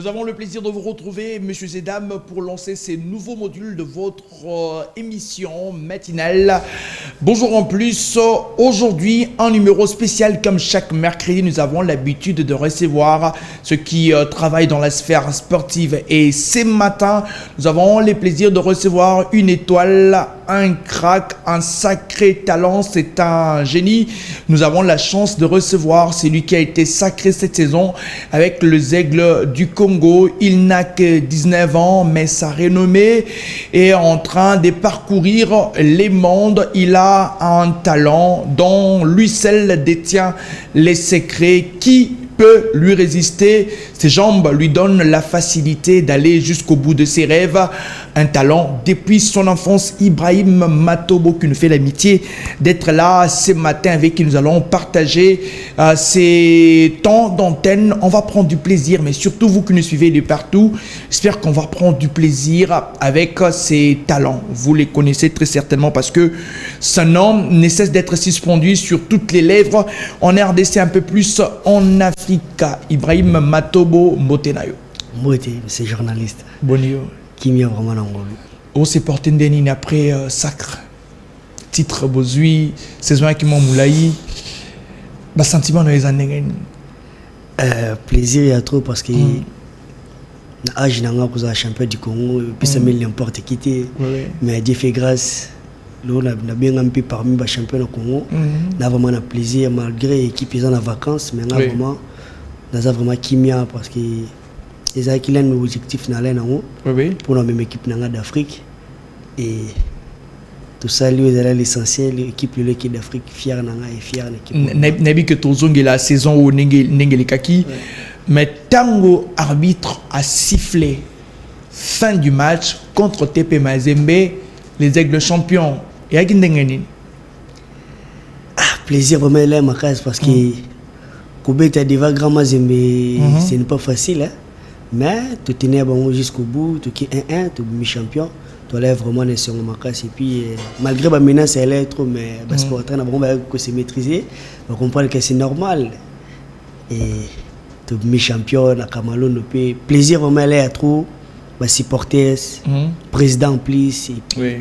Nous avons le plaisir de vous retrouver, messieurs et dames, pour lancer ces nouveaux modules de votre émission matinale. Bonjour en plus. Aujourd'hui, un numéro spécial comme chaque mercredi. Nous avons l'habitude de recevoir ceux qui travaillent dans la sphère sportive. Et ce matin, nous avons le plaisir de recevoir une étoile, un crack, un sacré talent. C'est un génie. Nous avons la chance de recevoir celui qui a été sacré cette saison avec les Aigles du Congo. Il n'a que 19 ans, mais sa renommée est en train de parcourir les mondes. Il a un talent dont lui seul détient les secrets. Qui peut lui résister? Ses jambes lui donnent la facilité d'aller jusqu'au bout de ses rêves. Un talent depuis son enfance, Ibrahim Matobo, qui nous fait l'amitié d'être là ce matin, avec qui nous allons partager ces temps d'antenne. On va prendre du plaisir, mais surtout vous qui nous suivez de partout, j'espère qu'on va prendre du plaisir avec ces talents. Vous les connaissez très certainement parce que ce nom ne cesse d'être suspendu sur toutes les lèvres en RDC, un peu plus en Afrique. Ibrahim Matobo Mbotenayo. Mbote, c'est journaliste. Bonio. Qui m'y a vraiment engolé. On s'est porté une après sacre. Titre Bozui, saison qui m'a moulaï. Bah sentiment dans les années. Plaisir il y a trop parce que âge n'a pas champion du Congo, puis ça me l'importe quitter. Mais Dieu fait grâce. Là, on a bien un peu parmi les champions du Congo. On a vraiment un plaisir malgré l'équipe en vacances, mais on a vraiment kimia parce que les qui ont l'objectif pour la même équipe d'Afrique. Et tout ça, c'est l'essentiel. L'équipe d'Afrique fière et fière de l'équipe. Nabi que Tozong la saison où Nengeli Kaki, mais tango arbitre a sifflé fin du match contre TP Mazembe, les Aigles champions. Et à qui plaisir vraiment là ma case parce que Kobe t'a dit va grand Mazembe, ce n'est pas facile. Mais tu tenais bon jusqu'au bout, tu es 1-1, tu es mi-champion, tu lèves vraiment les sur ma casse. Et puis, malgré la menace, elle est trop, mais parce qu'on que c'est maîtrisé, on comprend que c'est normal. Et tu es mi-champion, la Camalone, plaisir vraiment là, trop, supporters, président en plus, et puis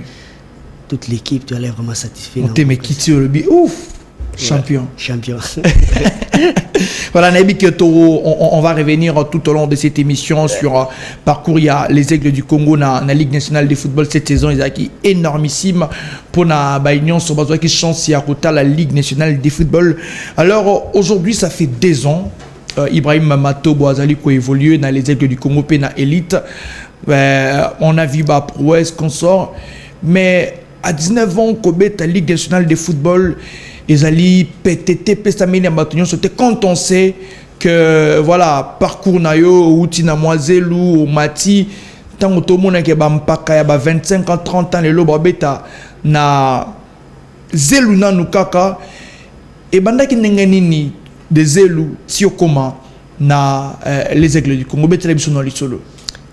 toute l'équipe, tu es vraiment satisfait. On t'aime qui tire le but, ouf! Champion. Champion. Voilà, Nabi Kyoto, on va revenir tout au long de cette émission sur parcours. Il y a les Aigles du Congo dans la Ligue nationale de football cette saison. Ils ont acquis énormissime pour la Union sur besoin qui chance à la Ligue nationale de football. Alors aujourd'hui, ça fait 2 ans. Ibrahim Matobo Azali qui évolue dans les Aigles du Congo, Pena Elite. On a vu prouesse qu'on sort. Mais à 19 ans, Kobe, la Ligue nationale de football. Les alliés PTT, Pestamine et Bataillon, c'était quand on sait que voilà, parcours nayo, ou tina moiselle ou mati, tant que tout le monde est 25 ans, 30 ans, les lobes bêta, na zelu na nukaka, et banda qui n'est ni de zelu, si au comment, na les Aigles du Congo, bêta les bisous dans les solos.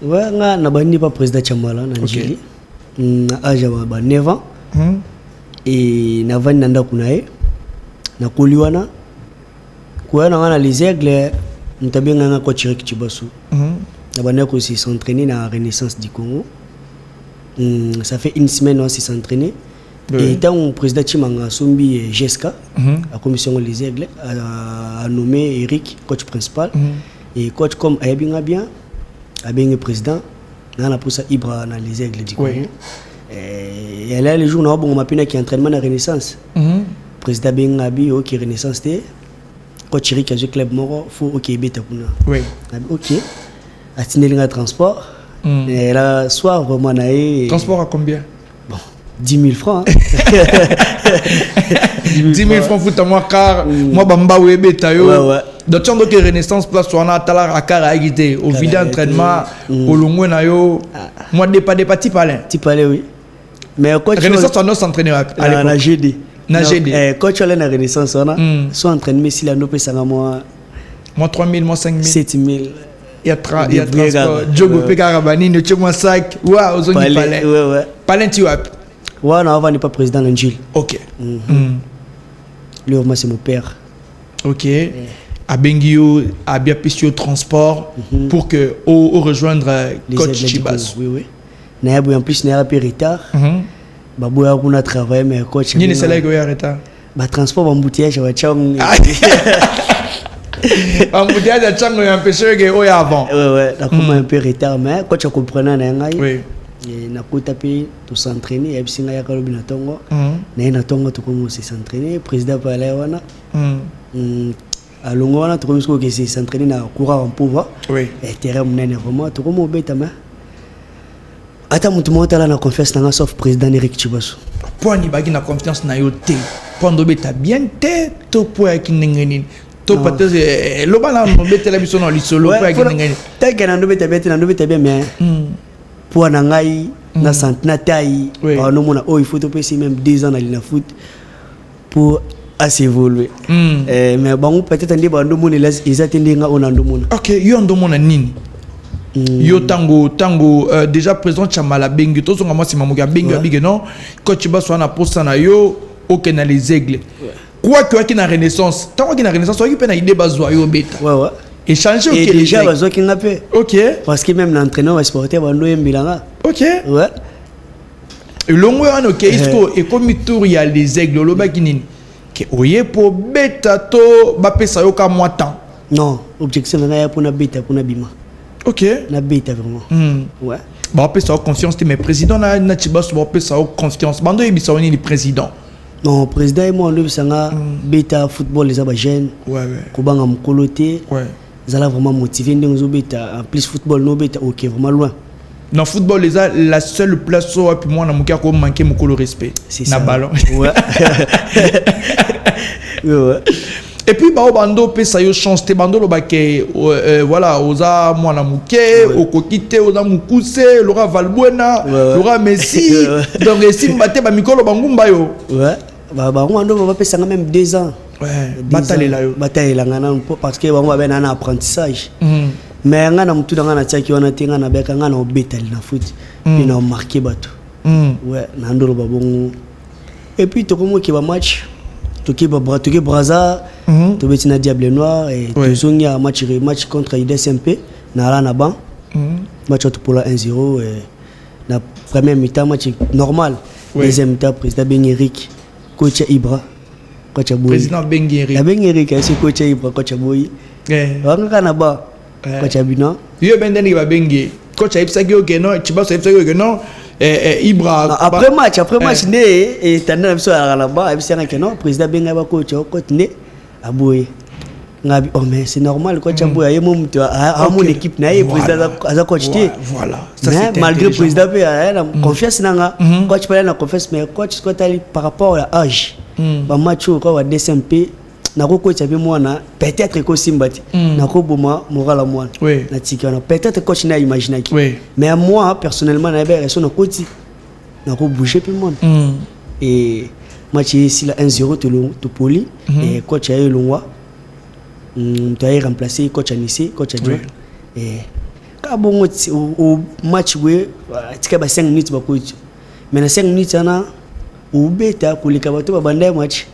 Ouais, na bani pas président Chamala, na Njili, na âge à 9 ans, et na vani nanda kunae. Na kuliwana wana les Aigles mtabinga nga coach Eric Chibasu na bana ko s'entraîner na Renaissance du Congo. Ça fait une semaine on s'est entraîné et tant président Chimanga Sombi Jeska la commission les Aigles a nommé Eric coach principal et coach comme Ayabinga bien a bien président dans la poussa Ibra na les Aigles du Congo. Et là les jours na bon mapina qui entraînement na Renaissance. Président Bengabi qui Renaissance té coach Eric a joué club moro faut OK beta kuna OK atinelinga transport et là soir vraiment naé transport à combien? Bon 10 000 francs 10 000 francs fout à moi car moi bamba ou beta yo donc tu as Renaissance place on a tala à car à guider au vide entraînement au longue na yo moi pas petit palais oui mais coach Renaissance on s'entraîner à l'époque na GD coach à la Renaissance on a soit entraînement si la no pesa moi 3 000 moi 5 000 7 000 il y a transport jogo pe karabani ne chuma sac wa ozoni palais palais tu as ouais non avant n'est pas président d'Angil. OK lui moi c'est mon père. OK à Bengio, à Biapissio Transport, pour que au rejoindre coach Chibas. Oui, oui. En plus, il y a un peu de retard. Babouya on a travaillé mais coach. Ni ne sait pas qu'il y a retard. Bah transport embouteillage va chang. Embouteillage à chang est empêché que oya avant. Ouais, là comme un peu retard mais coach comprenant na ngai. Oui. Et na kutapi to s'entraîner et puis singa yakalo bina tongo. Na tongo to commencer s'entraîner président pala wana. Alongo wana to commencer que s'entraîner na courir en pouvoir. Oui. Et terrain munene vraiment to comme beta mais ata mutu mota la na confiance na sauf président Eric Chibasu. Pour ni bagi na confiance na yo te. Pondo beta bien te to pour ki ngeni. To peut-être lo bala no beta la biso no lisolo pour ki ngeni. Ta que na ndo beta bien mais pour na ngai na santé na taille pa no mona oh il faut to passer même 2 ans na lina foot pour assez évoluer. Mais bon peut-être ndi ba ndo mona les attendi nga on ndo mona. OK, yo ndo mona nini? Yo tango déjà président Chamala Bengi to songa mwasi mamuga Bengi abige non coach Baswa na posta na yo OK na les aigles quoi que qui na renaissance tango qui na renaissance yo pe na idée bazwa yo beta ouais échanger OK déjà bazwa ki ngape OK parce que même l'entraîneur va sportif ba ndo yembilanga OK ouais longo ana OK est comme tour il y a les aigles lo ba kinini que oye po beta to ba pesa yo ka moi temps non objectif na ya pour na beta pour na bima. OK. La bête vraiment. Ouais. Bah on peut ça confiance mais président na Chibas on peut ça confiance. Bando ebisa on le président. Non, président et moi on le sanga beta football les aba jeunes. Ouais. Kobanga mukoloté. Ouais. Zala vraiment motivé ndengo beta en plus football no beta OK vraiment loin. Dans football les la seule place où puis moi na mukia ko manquer mukolo respect. C'est na ça. ballon. Ouais. Ouais. Et puis bah bando pe ça yo chance te bando lo baké voilà oza mwana muke okokite oza mukuse Laura Valbuena Laura Messi donc si mbaté ba mikolo bangumba yo ouais ba bando va pesa même 2 ans ouais bataille là yo bataille là ngana parce que bango ba na apprentissage mais ngana mutu ngana tiaki wana tenga na beka ngana obetali na foot ina marqué bato ouais na ndolo ba bongo et puis to komo ki ba match Toki Braza, Toki na Diable Noir et Tozongi a match contre IDSMP na la ban. Match pour la 1-0 et la première mi-temps match normal. Deuxième mi-temps président Ben Eric, coach Ibra, coach Aboui. Président Ben Eric. Ben Eric c'est coach Ibra, coach Aboui. Wanga na ba coach Abina. Yo Ben Deni ba Bengi. Coach Ibsagi Ogeno, Chibas Ibsagi Ogeno. Ibra après match né et tandis que là-bas il s'est que non président benga ba coach né aboye ngabi oh mais c'est normal coach aboye y mom tu a mon équipe na président za coach té voilà ça c'est malgré président pe a confiance nanga coach pas na confiance mais coach ko tali par rapport à l'âge ba match ko wa DSMP na ko coach abi mwana peut-être ko simbati na ko boma moral mwana na tikana peut-être coach na imaginer qui mais moi personnellement na ba reso na koti na ko bouger tout le monde et match ici la 1-0 to poli et coach a eu longwa tu as remplacé coach Anissé coach Adjoint et ka bongo au match we tika ba 5 minutes ba coach mais na 5 minutes ana ou beta ko lika bato ba banda match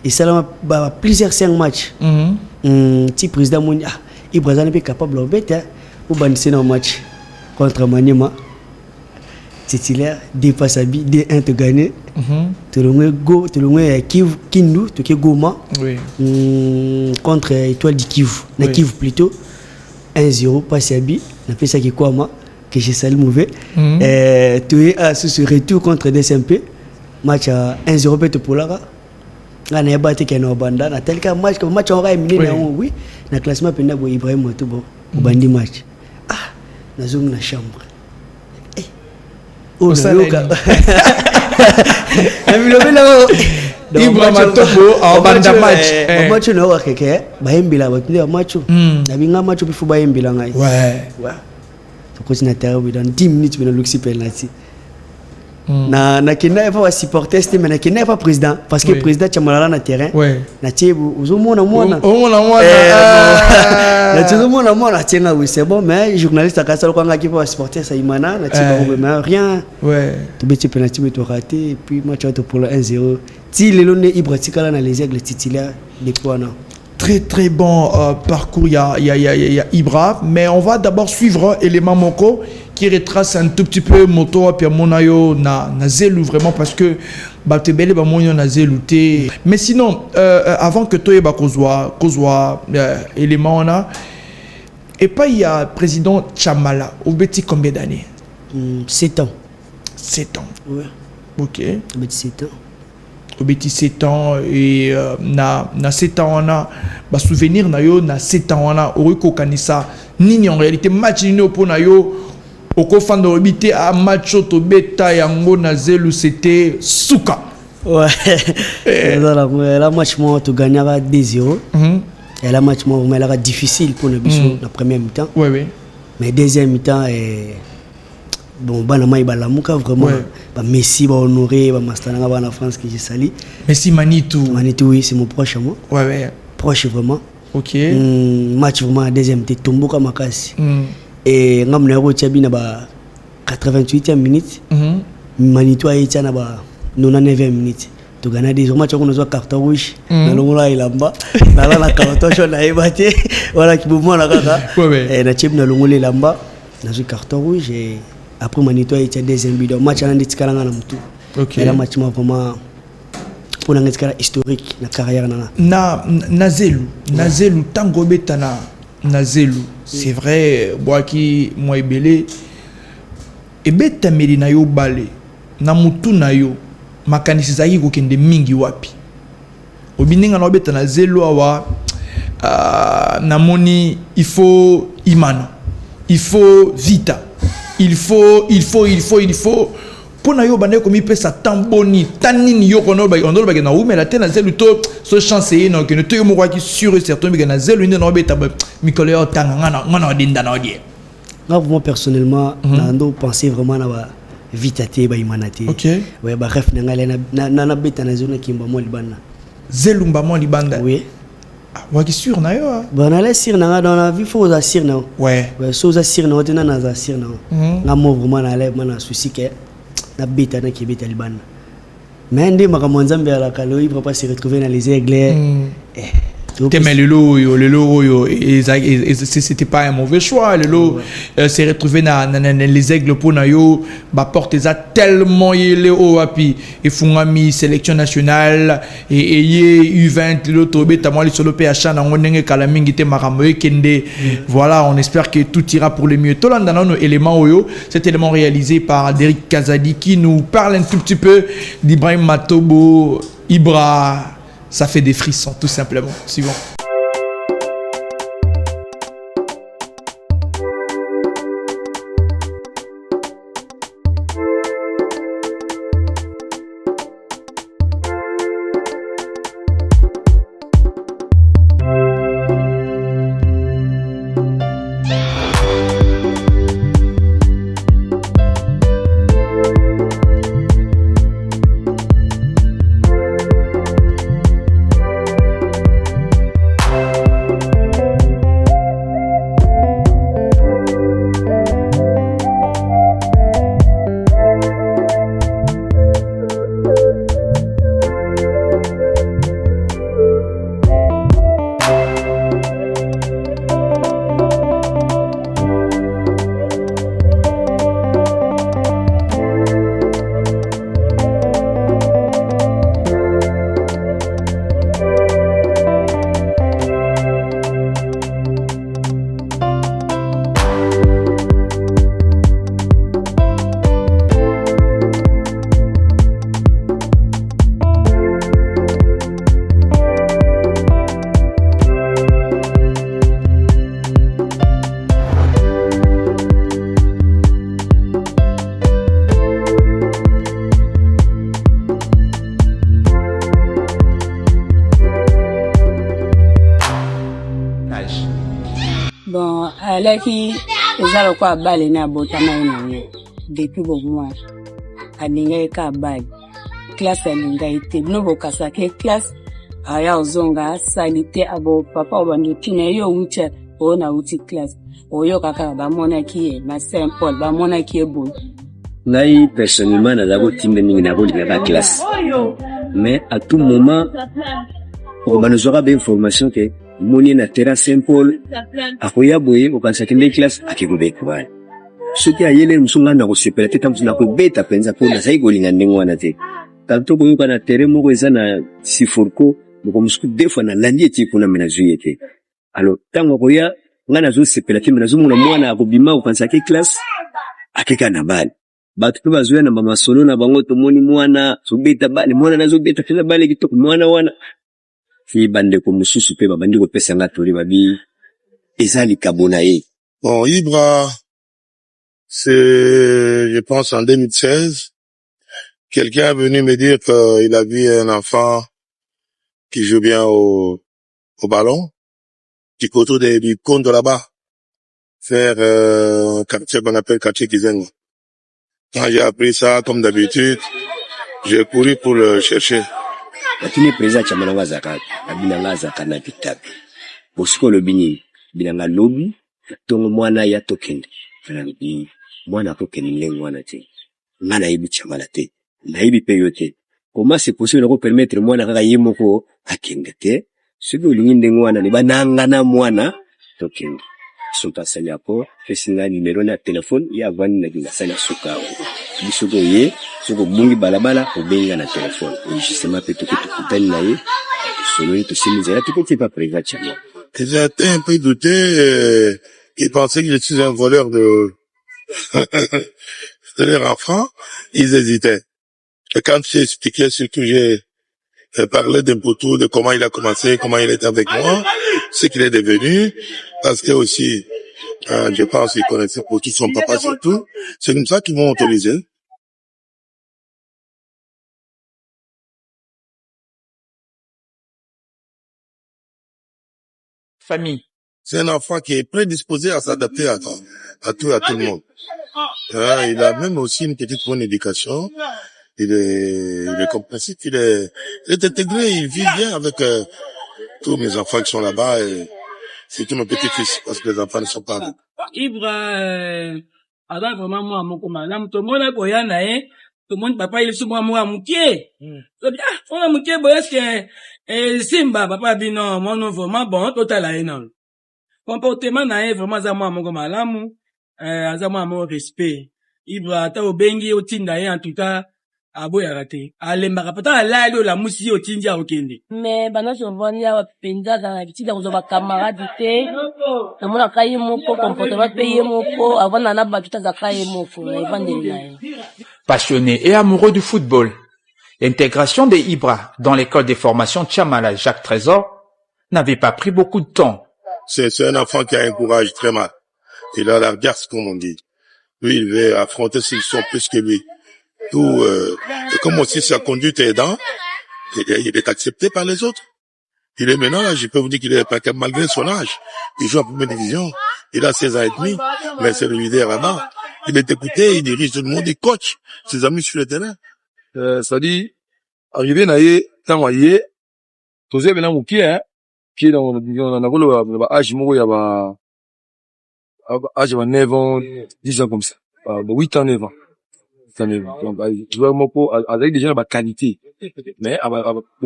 et ça a plusieurs 5 matchs. Si président Mouni, il n'est pas capable de faire ou bandiser un match contre Maniema. Titulaire, dépasse à bi, D1 te gagner. Tu le Kivu, Kindu, tu es Goma. Contre Étoile du Kivu. Na Kivu plutôt. 1-0, passe à bi. On a fait ça qui est quoi, moi, que j'ai salé mauvais. Tu es à ce retour contre DSMP. Match à 1-0 pour Lara. On a battu qu'un banda na tel cas match on aura éliminé oui na classement penda bo Ibrahim Matubo au bandi match na zoom na chambre oh ça loka Ibrahim Matubo au banda match match no wa keke ba yembila batunde match na binga match bifu ba yembila ngai ouais to ko na terre dans 10 minutes bino luxi penalty na kina pas supporter mais na kina pas président parce que président Chamalala na terrain na tiebu uzomona mona na tuzomona mona tienga oui c'est bon mais journaliste akasa ko ngaki pas supporter ça imana na tiba mais rien tu beti penalty mais tu raté et puis match auto pour le 1-0 ti lelo ne Ibra tikala na les aigles titulaires des points très très bon parcours. Il y a Ibra, mais on va d'abord suivre Élément Moko qui retrace un tout petit peu moto puis monayo na zelu vraiment parce que batebele ba monyo na zeluté. Mais sinon avant que toi ba kozwa Élément on a et pas il y a président Chamala au beti combien d'années? 7 ans. 7 ans. Ouais. OK. Au beti 7 ans. Au beti 7 ans et na 7 ans on a ba souvenir na yo na 7 ans on a oriko kanisa nini en réalité match ni opo na yo oko fan de obité à match to beta yango na zelu c'était souka. Ouais. La match moi tu gagnera 2-0. Et la match moi vraiment elle era difficile pour nous la première mi-temps. Ouais oui. Mais deuxième mi-temps bon bana mai balamuka vraiment ba Messi ba honoré ba Mastana ba na France que j'ai sali. Messi Manitou oui, c'est mon proche à moi. Ouais ouais. Proche vraiment. OK. Match vraiment deuxième mi-temps Tomboka Makasi. Et ngamna ro tchabi na ba 88e minute. Manitou a été na ba 99e minute. Tu gagnes des matchs qu'on a carton rouge na longola ilamba na la carton jaune na ebate voilà qui mouvement na kaka. Et na tchib na longola ilamba na zo carton rouge et après Manitou a été deuxième but match na nditikala na mutu. OK. Et la match vraiment pour un historique na carrière na zelu tango betana na zelu c'est vrai boaki moi ebele ebeta meri na yo bale na mutu na yo makanisi zaki kokende mingi wapi obininga na obeta na zelu awa na moni il faut imano il faut vita il faut pour na yo bande komi pesa tamboni tanini yo kono ba ondolo ba na umela tena zelu to so chance ino que ne to yo mo ki sûr et certain que na zelu ino no beta mikolo yo tanga ngana dinda na odie. Moi personnellement nando penser vraiment na ba vitate ba imanate. OK. Ouais ba ref na ngale na beta na zone kimba mo libanda. Zelu mba mo libanda. Oui. Wa ki sûr na yo. Ba na la sir na dans la vie faut za sir na. Ouais. Ouais so za sir na tena na za sir na. Na mo vraiment na lève na souci que na beta na kibeta libana mais ndé makamonzambe ala kalo il va pas se retrouver dans les aigles Lelo c'était pas un mauvais choix. Lelo s'est retrouvé dans les aigles pour Nayo, bah porte ça tellement il est au api et Fungami sélection nationale et U20 l'autre bête à moi les solo PH na ngonenge kalamingi te maramoe kende. Voilà, on espère que tout ira pour le mieux. Tolanda nos éléments oyo, cet élément réalisé par Derek Kazadi qui nous parle un tout petit peu d'Ibrahim Matobo, Ibra. Ça fait des frissons, tout simplement. Suivant. Bon, alaki ezalo kwa bale na botama ina depuis bon mois. Aninga ka bale. Classe aninga ite no bokasa ke classe aya ozonga sanité abo papa obando kine yo uche ona uti classe. Oyo kaka ba mona ki na Saint Paul ba mona ki bon. Ngai personnellement na zabo timbe ningi na boli na classe. Mais à tout moment pour banozwaka ba information ke moni na terrain Saint-Paul akoya boye okanisa kende classe akikobeka bana soki ayele musunga na kosepela te tamusu na kobeta penza po nazali kolinga ndenge wana te tanto koyoka na terrain moko eza na sifurko moko musuku deux fois na landi eti kuna mena zuye te alors tango koya nga nazosepela te nazomona mwana akobima okanisa ke classe akeka na bale bato pe bazoya na bamasolo na bango tomoni mwana zobeta bale mwana nazobeta pena bale kitoko mwana wana fi bandeko mosusu pe babandi kopesa nga tori babi eza likabo na ye. Bon, Ibra, c'est, je pense, en 2016, quelqu'un est venu me dire qu'il a vu un enfant qui joue bien au ballon, du côté du compte de là-bas, faire un quartier qu'on appelle quartier Kizengo. Quand j'ai appris ça, comme d'habitude, j'ai couru pour le chercher. Lakini président chamana wazaka abinanga zaka na bitabi bosiko lobini binanga lobi tongo mwana ya tokende fanabi mwana tokende ndengo wana te ngana yibi chamala te na yibi peyote comment c'est possible de permettre mwana kaka yemoko akende te siko lingi ndengo wana ne bananga na mwana tokende sont asali ako fesinga numéro na téléphone ya vani na kingasali suka bisoko ye soko bungi balabala obenga na téléphone justement peut être tukutani na ye solo ye tosimizela tukoti pas prévu chama. J'étais un peu douté, ils pensaient que je suis un voleur de de leur enfant, ils hésitaient. Et quand j'ai expliqué ce que j'ai parlé d'un poteau, de comment il a commencé, comment il était avec moi, ce qu'il est devenu, parce que aussi, je pense qu'il connaissait pour tout son papa surtout, c'est comme ça qu'ils m'ont autorisé. Famille. C'est un enfant qui est prédisposé à s'adapter à tout le monde. Il a même aussi une petite bonne éducation. Il est compréhensif, il est intégré, il vit bien avec tous mes enfants qui sont là-bas et surtout mes petits-fils parce que les enfants ne sont pas là. Ibra, ada vraiment moi mon commandant, tout le monde a koya nae, tout le monde papa il souvent moi moutier. On a moutier boyes que Simba papa dit non, mon nom vraiment bon total là non. Comportement nae vraiment za moi mon commandant, za moi mon respect. Ibra ta obengi otinda en tout cas aboya raté. Alemba pata la la musi otinja okende. Mais bana jovani ya penza za bitida kuzoba camarade te. Na mona kai moko comportement payer moko avant na batuta za kai moko na evandeli nae. Passionné et amoureux du football, l'intégration de Ibra dans l'école de formation Tchamala Jacques Trésor n'avait pas pris beaucoup de temps. C'est un enfant qui a un courage très mal. Il a la garce, comme on dit. Lui, il veut affronter ceux qui sont plus que lui. Tout, et comme aussi sa conduite est aidant, il est accepté par les autres. Il est maintenant là, je peux vous dire qu'il est malgré son âge. Il joue en première division. Il a 16 ans et demi, mais c'est le leader là-bas. Il est écouté, il dirige tout le monde, il coach ses amis sur le terrain. C'est-à-dire, arrivé naïe, tant voyé, tous les gens qui hein, qui est dans le âge moko ya ba âge de 9 ans, 10 ans comme ça. 8 ans, 9 ans. Donc, joueur moko avec des gens de qualité. Mais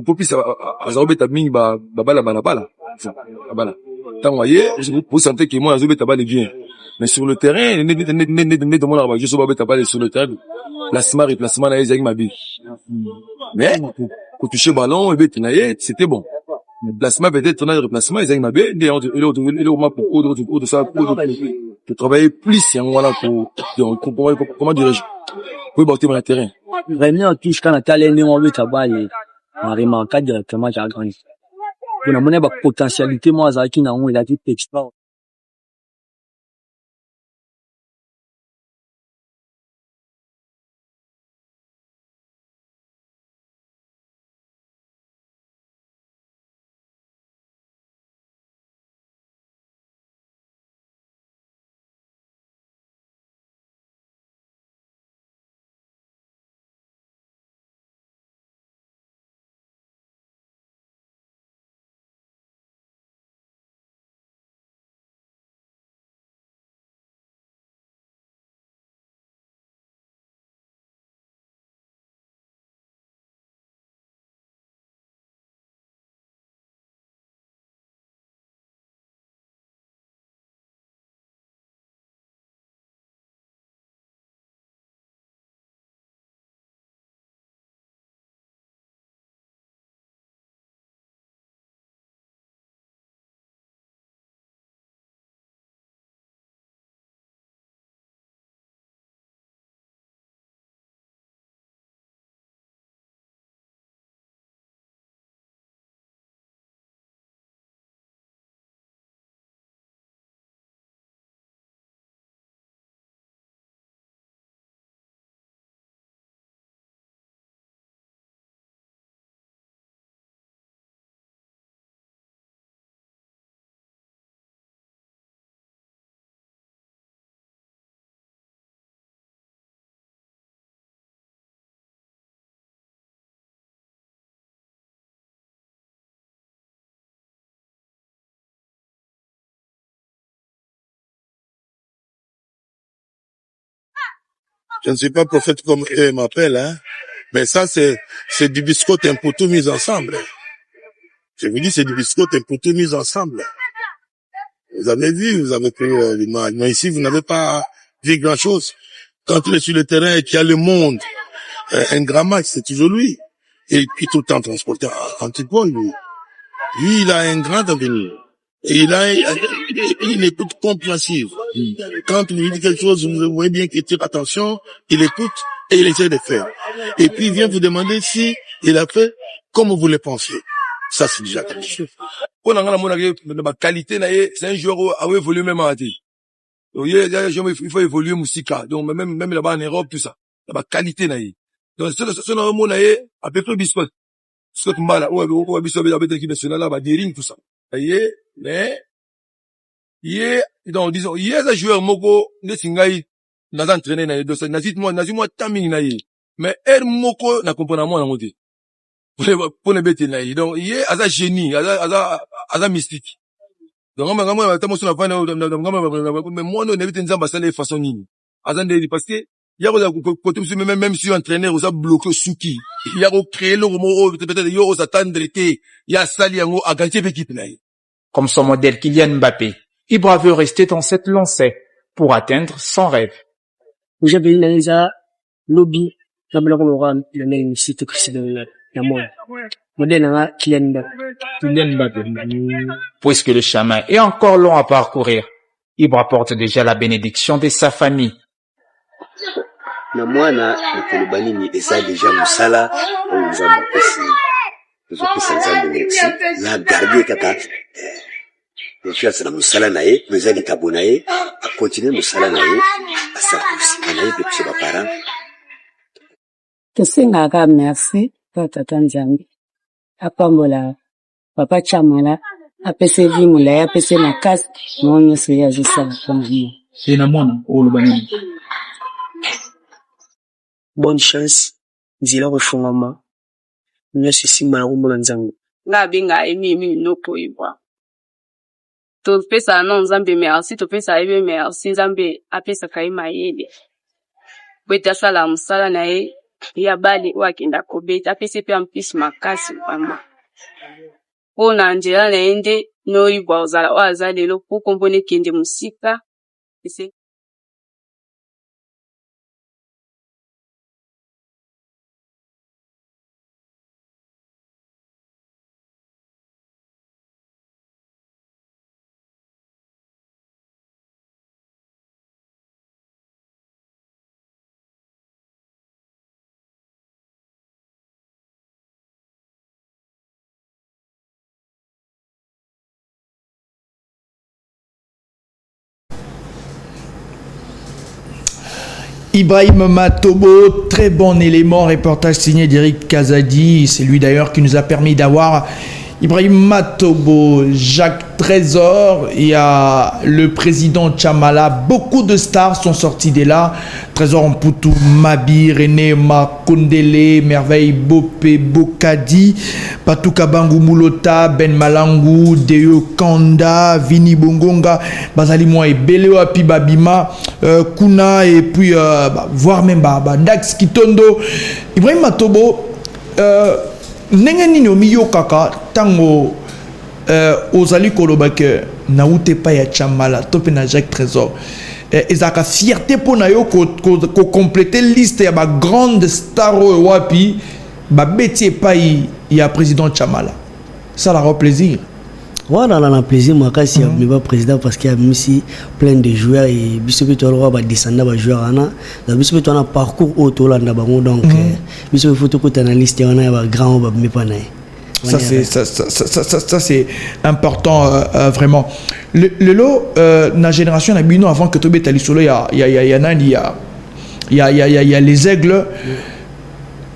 pour plus azobeta mingi bala. Bala. Tant voyé, vous sentez que moi azobeta bala bien. Mais sur le terrain, ne demande pas je suis pas bala sur le terrain. Placement na ezaki mabi. Mais pour toucher ballon et bête naie, c'était bon. Le placement peut-être on a le placement ezaki mabi, il est au moins pour de ça pour travailler plus voilà pour comment dirais-je pour botter dans le terrain. Vraiment touche quand Nathalie est on veut tabac on remarque directement j'ai grandi. On a mon potentialité moi ça qui n'a on il a dit extra. Je ne suis pas prophète comme eux m'appellent, hein. Mais ça, c'est du biscotte un peu tout mis ensemble. Je vous dis, c'est du biscotte un peu tout mis ensemble. Vous avez vu, vous avez pris l'image. Mais ici, vous n'avez pas vu grand-chose. Quand il est sur le terrain et qu'il y a le monde, un grand match, c'est toujours lui. Et puis tout le temps transporté en anti-poil, lui. Lui, il a un grand avenir. Et il écoute compréhensif. Quand il lui dit quelque chose, vous voyez bien qu'il tire attention, il écoute et il essaie de faire. Et puis il vient vous demander si il a fait comme vous le pensez. Ça, c'est déjà quelque chose. C'est un joueur à évoluer même à il faut évoluer musica. Donc même là-bas en Europe, tout ça. La qualité naïe. Donc c'est un mot naïe à peu près biscuit. Scott Mbala, ou biscuit avec l'équipe nationale là, des rings tout ça. Mais donc disons, un joueur moko ne singai n'a entraîné naïe. Donc nazit-moi timing naïe. Mais moko na comprendre moi na moti. Pour les bêtes naïe. Donc un génie, un mystique. Donc mais moi non n'évite nzamba ça les façons nini. Parce que il y a même si entraîneur ça bloqué souki il y a créé le mot peut-être il y a attendre été il y a sali yango à gagner l'équipe là. Comme son modèle Kylian Mbappé, Ibra veut rester dans cette lancée pour atteindre son rêve. J'avais une lobby comme le même site Cristiano Ronaldo. Modèle Kylian Mbappé. Puisque le chemin est encore long à parcourir, Ibra porte déjà la bénédiction de sa famille. Na mwana nikolobani ni eza déjà musala on nous a mapesi tozopesa nzambe merci la garder kaka bien sûr musala na ye mais ali kabona ye a continuer musala na ye asala na ye depuis ses parents tosenga ka merci tata nzambe apambola papa Chamala apese vimula ya apese makasi monyo se ya jisala kama C'est na mwana olobani. Bonne chance, nzila refungama. Nyasi simba na kumbola nzangu. Nga binga emi no poibwa. To pesa non nzambe merci, to pesa ebe merci nzambe apesa kai mayele. Bweta sala musala na ye ya bali wakenda kobeta apese pe ampisi makasi mama. Ona njela na ende no ibwa ozala waza lelo kukombone kende musika. Ese Ibrahim Matobo, très bon élément, reportage signé d'Eric Kazadi. C'est lui d'ailleurs qui nous a permis d'avoir Ibrahim Matobo, Jacques Trésor, il y a le président Chamala. Beaucoup de stars sont sortis de là. Trésor Mputu, Mabi, René Makondele, Merveille Bopé, Bokadi, Patou Kabangu Moulota, Ben Malangu, Deo Kanda, Vini Bongonga, Bazali Moi et Beleo Api Babima, Kuna et puis voire même Dax Kitondo. Ibrahim Matobo, ndenge nini omiyo kaka tango ozali koloba ke na ute pa ya Chamala tope na Jacques Trésor ezaka fierté pour na yo ko compléter liste ya ba grande star wapi ba beti pa ya président Chamala ça la rend plaisir. Voilà, on a plaisir, moi, quand il y a président, parce qu'il y a aussi plein de joueurs et Bissopé, tu as descendre à joueurs, Bissopé, tu as un parcours autour là, donc, Bissopé, faut que tu analyses, tu as un grand, mais pas ça c'est important vraiment. Le lot, la génération d'Abino avant que tu aies allé solo, il y a les aigles.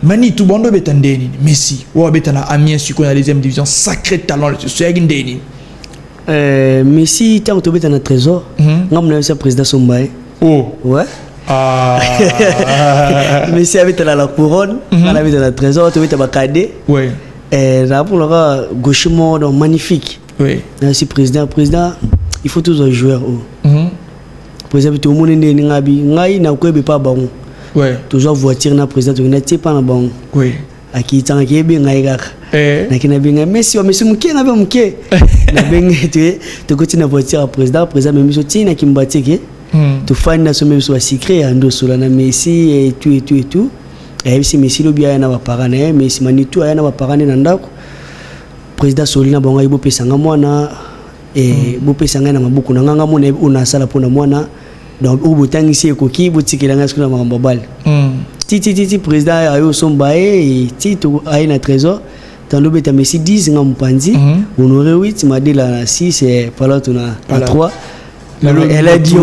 Mani tout bon betandeni Messi ou betana Amiens sur la deuxième division sacré talent le Swagindeni Messi tant que betana Trésor ngam na président Sombaye ouais Messi avait la couronne on avait dans la Trésor tu betana cadet ouais et là pour le gauchement donc magnifique oui merci président il faut tous jouer président tout le monde ngabi ngai na ko be pas bon Ouais. Toujours voiture na président tu n'as pas na bon. Oui. Aki tanga ki benga igaka. Na kina benga Messi muke na be muke. Na benga tu continue na voiture président même so tina kimbati ke. Tu find na so même so secret ando so na Messi et tout. Et si Messi lo bien na ba parana Messi manitou aya na ba parana na ndako. Président Solina bonga ibo pesanga mwana et bo pesanga na mabuku na nganga mona una sala pona mwana. Donc au botangisi ekoki botikela nga skuna makambo bal. Titi président ayo sombae et tito ayi na trésor tando beta Messi 10 nga mpanzi honoré 8 madela 6 et pala tuna 3. Elle a dit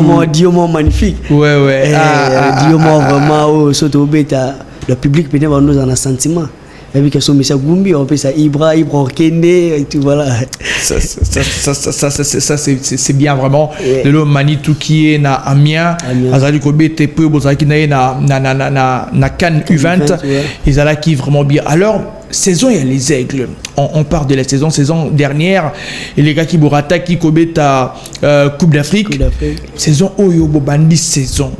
au mot magnifique. Ouais. Elle a dit au mot vraiment au soto beta le public peut avoir nous en un sentiment. Avec que son message Gumbi on peut ça Ibra Kende et tout voilà. Ça c'est bien vraiment. Le lot Manitou qui est na Amiens, Azali Kobete peu bozaki na Cannes U20, ils allaient qui vraiment bien. Alors saison il y a les aigles. On part de la saison dernière et les gars qui Borata qui Kobeta Coupe d'Afrique. Saison Oyo Bobandi saison.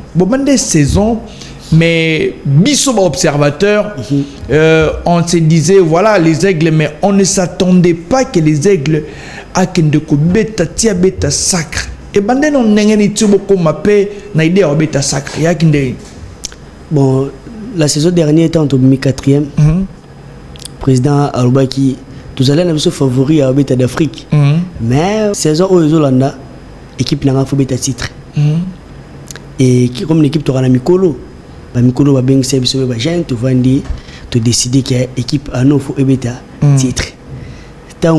Mais biso observateur, on se disait voilà les aigles, mais on ne s'attendait pas que les aigles à Kendeko beta tia beta sacre. Et banden on n'engeni tubo comme appelé na idée au beta sacre. Ya kinde. Bon, la saison dernière était en 4e. Président Alobaki, tous allez na favori à beta d'Afrique. Mais saison aux Holanda, équipe n'a pas beta titre. Et comme l'équipe t'aura na Mikolo. Mikolo va bien service au bagage tu vas dire tu décider que équipe à nous faut ebeta titre tant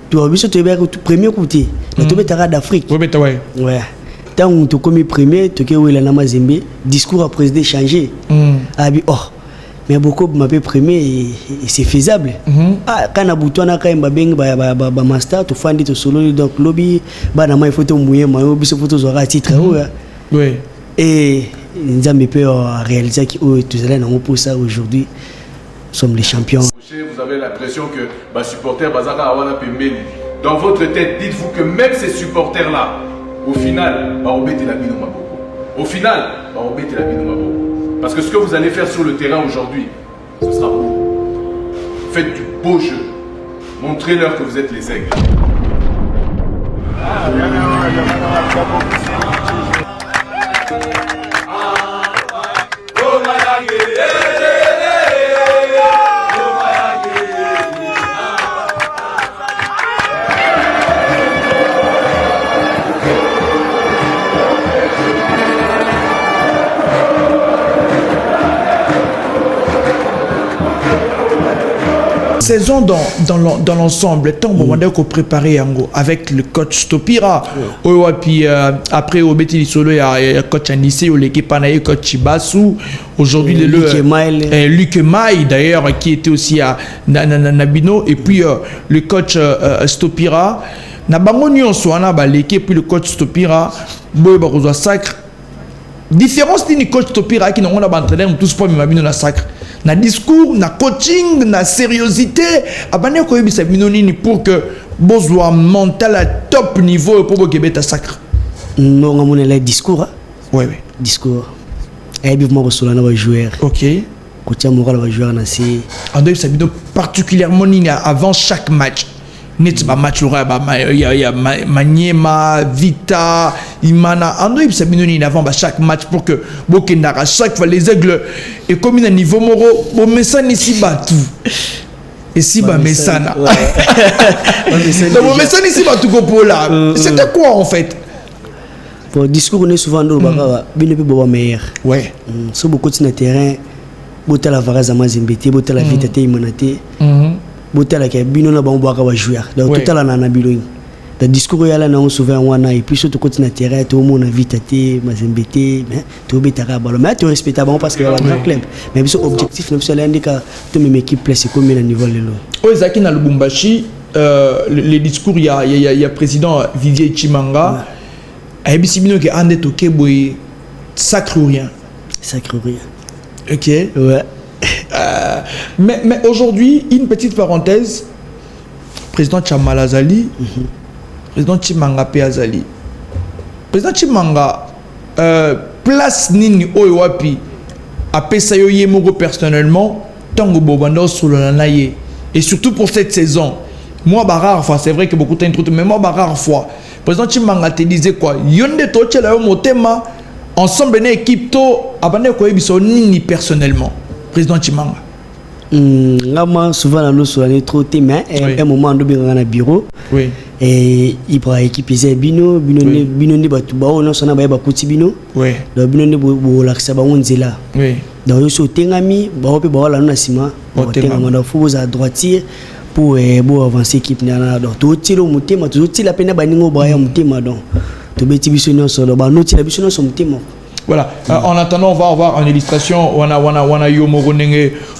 tu as vu ce tu premier côté tu beta d'Afrique ouais tant tu comme premier tu que la Namazembe discours à président changer abi oh mais beaucoup m'appelle premier et c'est faisable ah quand na bouton na quand ba master tu fais tu solo donc lobby ba na mai photo mouiller mayo biso photo zora titre ouais et nous avons réalisé que tous allez nous pour ça aujourd'hui sommes les champions. Vous avez l'impression que les supporters Bazaka Awana Pembeli. Dans votre tête, dites-vous que même ces supporters-là, au final, au final, parce que ce que vous allez faire sur le terrain aujourd'hui, ce sera beau. Faites du beau jeu. Montrez-leur que vous êtes les aigles. Saison dans l'ensemble, tant bon on a préparé avec le coach Topira, puis après au Betty Solo il y a coach Anissé ou l'équipe Anaï coach Chibasu, aujourd'hui Luc Maï d'ailleurs qui était aussi à Nabino et puis le coach Stopira na bango nyonso ana ba l'équipe puis le coach Stopira boy ba kozwa sacre différence ni coach Topira qui n'ont pas entraîneur tous pas Nabino na sacre. Na discours, na coaching, na sérieuxité, abane ko yebisa binonini pour que bozwa mental à top niveau pour que beta sacre. Non, on a le discours. Oui. Discours. Et bien moi sur la joueur. OK. Côté moral va jouer na c'est. En deux ça bino particulièrement avant chaque match. Net ba match il y a Maniema, Vita, Imana. En deux ça bino avant chaque match pour que Bokendara chaque fois les aigles et comme un niveau moro bon messane ici tout. Et si ba mesana. Donc messane ici tout ko là. C'était quoi en fait? Pour discours on est souvent dans le bino pe boba meilleur. Ouais. So beaucoup de terrain bota la varaza mazembete bota la Vita te imanate. Botala ke bino na bango baka ba joueur donc total na bilo da discours ya la na on souvent wana et puis surtout continue terrain tout monde vite té mazembete mais to betaka balo mais tu respecte bon parce que la grand club mais biso objectif na biso la ndika to même équipe place comme na niveau lelo o zaki na Lubumbashi le discours il y a président Vivier Chimanga a bisi bino ke ande to ke boy sacre rien OK ouais. Mais aujourd'hui, une petite parenthèse, président Chamala Azali, président Chimanga Azali. Président Chimanga, place Nini Oiwapi, après ça yo moko personnellement tango bobando sur le nanaye et surtout pour cette saison moi bah rare fois c'est vrai que beaucoup t'introduit mais moi bah rare fois président Chimanga te disait quoi yonde to tchela yo motema ensemble une équipe to abane ko yebiso nini personnellement président Chimanga moi souvent nous sommes trop mais un moment nous bien dans bureau oui et il prend équipe c'est bino ni batu ba on sona ba kuti bino oui donc bino ni bo lakisa ba onzela oui donc yo so tengami ba ope ba la na sima tengama na faux à droitier pour avancer équipe na donc to tilo mutema to tila pena ba ningo ba ya mutema donc to beti biso no solo ba no tila biso no so mutema. Voilà. En attendant, on va voir en illustration. Wana Yomo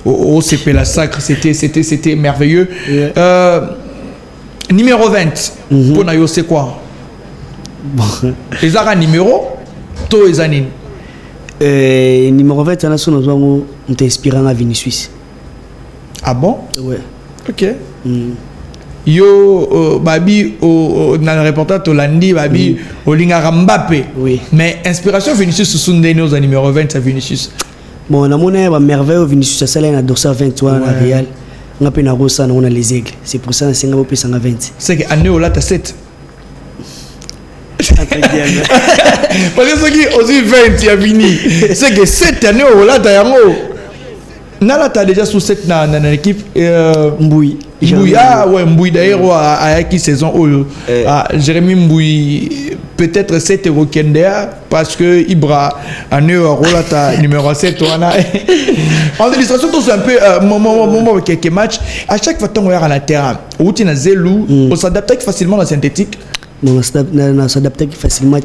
au CP la sacre, c'était merveilleux. Yeah. Numéro 20. Pour Nayo, c'est quoi? Les ara numéro, to ezanin. Numéro 20, on t'inspirant à Vinicius. Ah bon? Ouais. Ok. Yo babi dans le reportage Tolandi babi au Lingara Mbappé. Oui. Mais inspiration Vinicius Sunday nos numéro 20 c'est Vinicius. Bon, on a mon merveilleux Vinicius ça là na dorsal 23 na Real. On a peine à Rossa on a les aigles. C'est pour ça c'est ngabo pesa 20. C'est que année là t'as 7. Parce que ce qui aussi 20 il a fini. C'est que 7 années là t'as yango. Nala t'as déjà sous 7 dans l'équipe Mboui. Ah ouais, Mboui d'ailleurs à qui saison Jérémy Mboui peut-être 7 Rokendea parce que Ibra a Rolata numéro 7 en illustration tous un peu moment quelques matchs à chaque fois qu'on regarde à la terrain routine à Zelou on s'adapte facilement à la synthétique on s'adapte facilement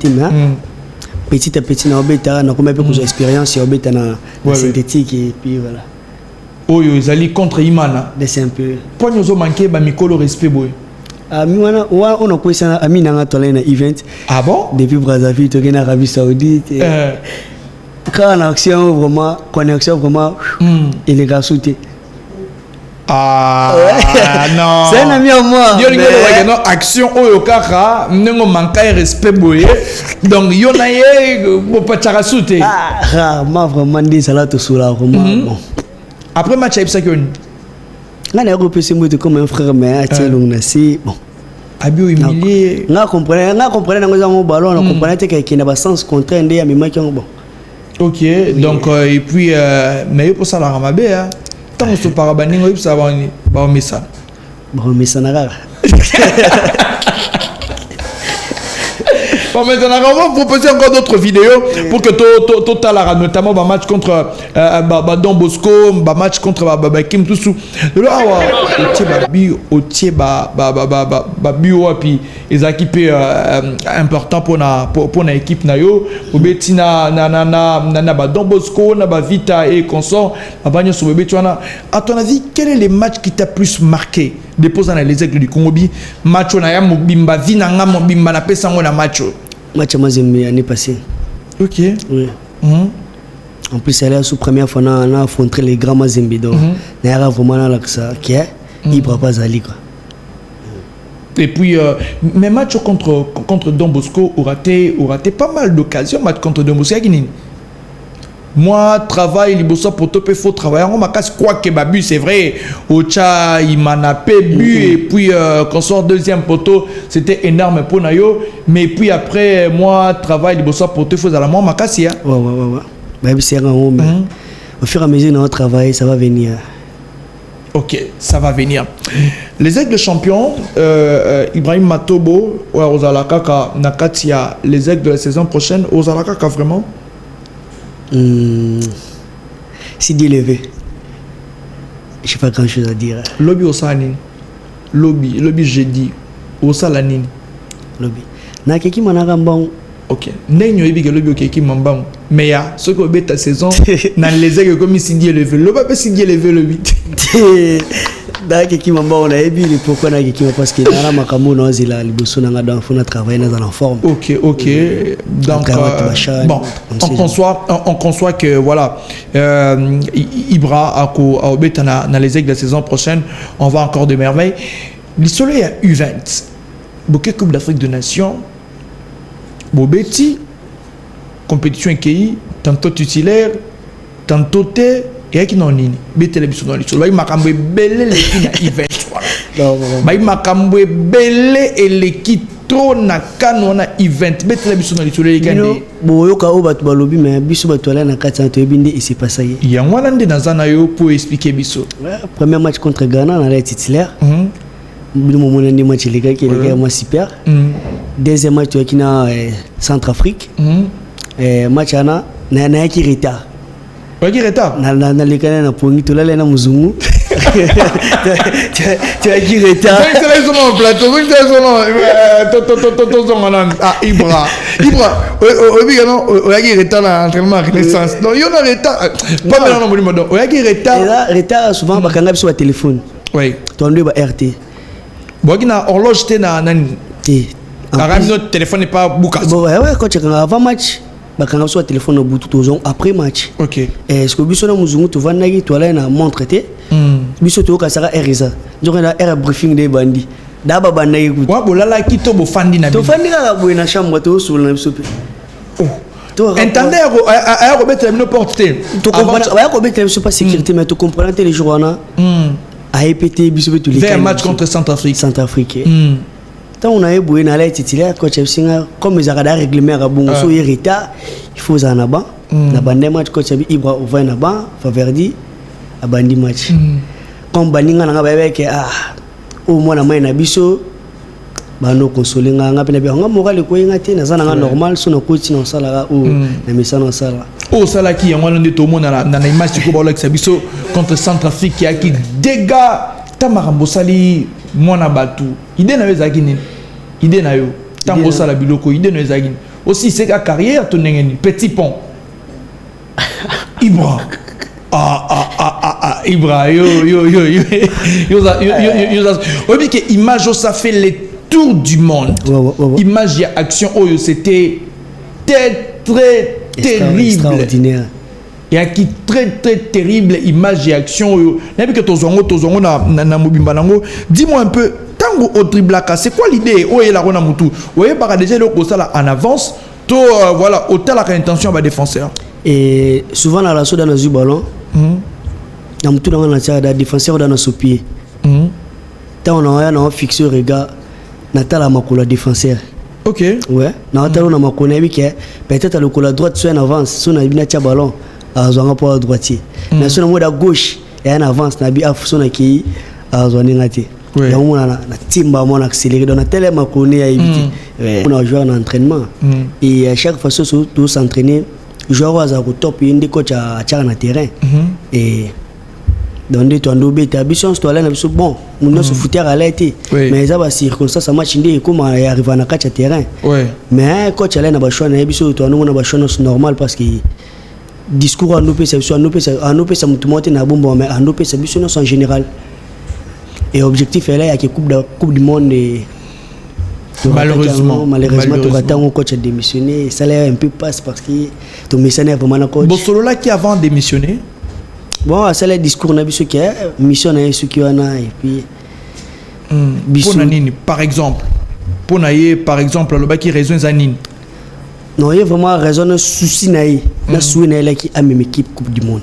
petit à petit on a combien de d'expérience on a synthétique et puis voilà. Oh yo ils contre Imana c'est un peu pour nous manquer ba mikolo respect boy Amina on a quoi ça Amina nga tola na event ah bon depuis Brazzaville to en Arabie Saoudite quand en action vraiment connexion vraiment il est gars sauté ah non c'est un ami à moi yo lingo action oyo kaka nengo manquer respect boy donc yo na ye bo pachara sauté ah ma vraiment dit ça là tout sur là vraiment bon. Après match avec ça que on a repris ce mot comme un frère mais tiens long c'est bon abio humilié on comprenait dans ballon on comprenait que n'a pas sens contraire ndé ya mema qui bon OK donc et puis mais pour ça la ramabe hein tant on se parabani on ça va message na rare. Bon, maintenant, on va proposer encore d'autres vidéos pour que Total notamment un match contre Don Bosco, un match contre Kim Toussou. Là, au bio puis ils ont équipé important pour la équipe nayo. Au Betina Don Bosco, na Vita et consort. À ton avis, quel est le match qui t'a plus marqué? Dépose dans les aigles du Congo match on a ya mobimba vina nga mobimba na pesa ngo na match Mazembe l'année passée. OK. Oui. En plus elle est sous première fois on a affronté les grands Mazembe donc il y a vraiment là que ça qui est il pourra pas aller quoi. Et puis mais match contre Don Bosco aura raté pas mal d'occasions match contre Don Bosco moi travail liboso pour topé faut travailler on m'a casse quoi que babu c'est vrai Ocha il m'a napé but et puis quand sort deuxième poteau c'était énorme pour Nayo mais puis après moi travail liboso pour te faut à la moi m'a casse ouais babu c'est un homme au fur et à mesure dans notre travail ça va venir. OK ça va venir les aigles champions Ibrahim Matobo ouais Ozalaka Nakatia les aigles de la saison prochaine Ozalaka vraiment si Dieu le veut, je n'ai pas grand chose à dire. Lobby au Sanin, lobby jeudi, au Salanin. Lobby. Na keki managambang. Ok. N'ayons eu que lobby au keki mambang. Mais ya, ce que vous ta saison, dans les aigles comme si Dieu le veut. Le papa si Dieu le veut le 8. Da keki mambang on a ébi pourquoi na keki parce que na makamu na zila liboso na ngada fona travailler dans la forme. OK. Donc bon, on conçoit que voilà Ibra a obétana dans les aigles de la saison prochaine, on va encore de merveilles. L'histoire est à U20. Beaucoup Coupe d'Afrique de Nations. Bobeti compétition qui tantôt titulaire tantôt te et qui non nini betele biso dans les choses ba makambo belé les qui na event ba makambo belé et les qui trop na kanona event betele biso dans les choses les kandi boyo ka o batu balobi mais biso batu ala na kati to ebinde et c'est pas ça y ya ngwana ndi na zana yo pour expliquer biso premier match contre Ghana na la titulaire bino mo ndi match les gars qui les gars moi super deuxième match to kina Centrafrique match ana na yaki retard Waki retard na lekana na pongi to lala na muzungu tu as qui retard c'est là sur mon plateau c'est sur non ah Ibra obi non waki retard na entraînement renaissance non yo na retard pas maintenant non modo waki retard souvent bakanga biso wa téléphone oui to ndo ba RT waki na horloge te na nani notre téléphone n'est pas boucas bon ouais quand tu avant match bakanga so téléphone au bout tout après match OK est-ce que biso na muzungu to vanaki to ala na montre te biso to ka saka RSA donc na air briefing de bandi daba bandaki ku wa bolala ki to bo fandi na to fandi ka boy na chambre to sur na biso pe entendez à remettre la porte to comprendre ouais ko mettre biso pas sécurité mais to comprendre les jours na a répéter biso to les vers match contre Centrafrique tant on a eu boy na la titulaire coach Singa comme ils arrêtent règlement à bon so retard il faut en avant na bande match coach Ibra va na ban Faverdi a bandi match comme baninga na ba ke au moins na mai na biso bano consoler nga pena bi nga moral ko ngati na zana nga normal so na coach na sala o na misa na sala o sala ki yango ndi to mona na image ko ba la biso contre Centrafrique qui a qui dégâts tamarambo sali mona batu idée na ezaki nini idée na yo tambo sala biloko idée na ezaki aussi c'est ka carrière to ngeni petit pont Ibra Ibra yo oui que image ça fait les tours du monde image et action c'était très terrible extraordinaire et qui très terrible image et action même que tozongo na mobimba nango dis-moi un peu tango au driblaka c'est quoi l'idée oye la rona mutu oye baka déjà le kosala en avance to voilà autant la intention ba défenseur et souvent la relation dans le ballon na mutu dans la tia da défenseur dans son pied tant on a fixé regard na tala makolo défenseur OK ouais na tala na makolo na bike peut-être le col droite soit en avance so na bina tia ballon azonga pour droitier mais sur le mode à gauche et en avance na bi afsona ki azoni ngati ya mona na timba mona accélérer dans tellement connait à éviter on a joué en entraînement et à chaque fois so tout s'entraîner joueur wa au top et ndi coach à na terrain et dans des temps d'obéta biso to ala na biso bon on se foutait à l'été mais ça va circonstance match ndi comment arriver na catch à terrain mais coach ala na ba choix na biso to na ba choix normal parce que discours à nous ça mutu monter na bombo mais à nous ça biso en général et objectif est là il y a que coupe du monde et malheureusement tout attend coach a démissionné ça l'air un peu passe parce que ton missionnaire vraiment na coach Bosolo là qui avant démissionné bon ça le discours na biso qui mission na ce qui wana et puis par exemple pour naie par exemple le bas qui raison zanine non il y a vraiment raison de souci naie na souhait là qui a même équipe coupe du monde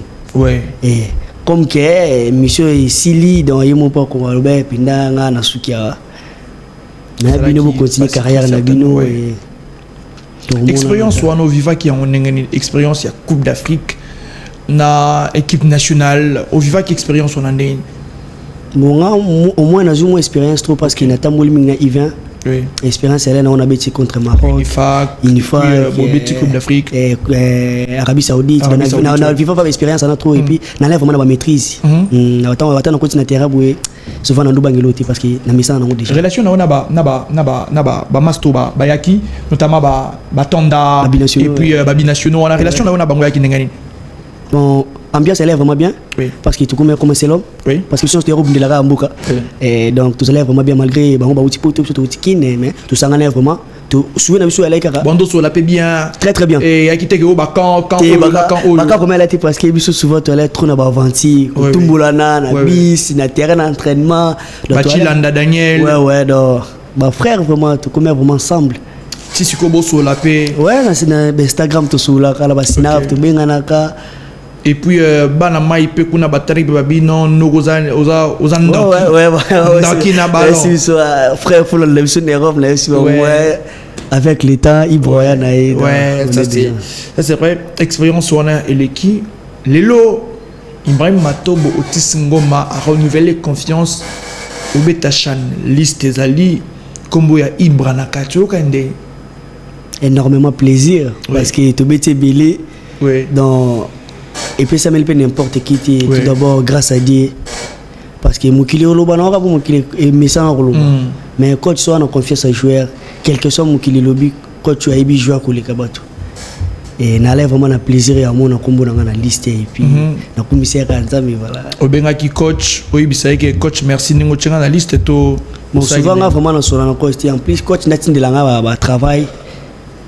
et comme que mission ici li dans yemo pas ko ba pinda nga na sukia na bino bo continuer carrière na bino et expérience ou no viva qui on ngeni expérience ya coupe d'Afrique na équipe nationale au viva qui expérience on andé bon au moins na une expérience trop parce qu'il n'a pas mouli na Yvan expérience elle on a bêti contre Maroc Unifa coupe d'Afrique et Arabie Saoudite on a viva pas expérience on a trop et puis na lève vraiment la maîtrise na attend on continue na terrain boué souvent na ndubangiloti parce que na misa na déjà relation na ba masto ba yaki notamment ba tonda et puis ba binationaux on a relation na bango yaki ngani bon ambiance elle est vraiment bien parce que tout comme c'est l'homme parce que si on se déroule de la rambuka et donc tout ça est vraiment bien malgré ba outi poto tout outi kine mais tout ça ngane vraiment tout soué na biso elle kaka bondo so la paix bien très bien et yaki te ko ba quand comme elle était parce que biso souvent tu allais trop na ba venti tumbulana na bis na terrain d'entraînement Bachilanda Daniel ouais donc ba frère vraiment tout comme vraiment ensemble si siko bo so la paix ouais na Instagram to so la kala ba snap to benga na ka et puis bana mai pe kuna batari babino nogoza oza ndoki ndoki na ballon frère pour l'émission d'Europe là avec le temps il broya na ouais ça c'est vrai expérience wana eleki lelo Ibrahim Matobo Otis Ngoma a renouvelé confiance au Betachan liste zali kombo ya Ibra na katio kande énormément plaisir parce que to bete belé dans et puis ça me fait n'importe qui tout d'abord grâce à Dieu parce que mukili loba na pour mukili message loba mais quand tu as confiance à joueur quelque soit mukili lobby quand tu as ibi joueur ko le kabato et n'allait vraiment un plaisir à mon combo dans la liste et puis na commissaire kanza mais voilà obenga ki coach oyibisa ke coach merci ningo tsenga na liste to bon souvent vraiment na sola na coach en plus coach na tindelanga ba travail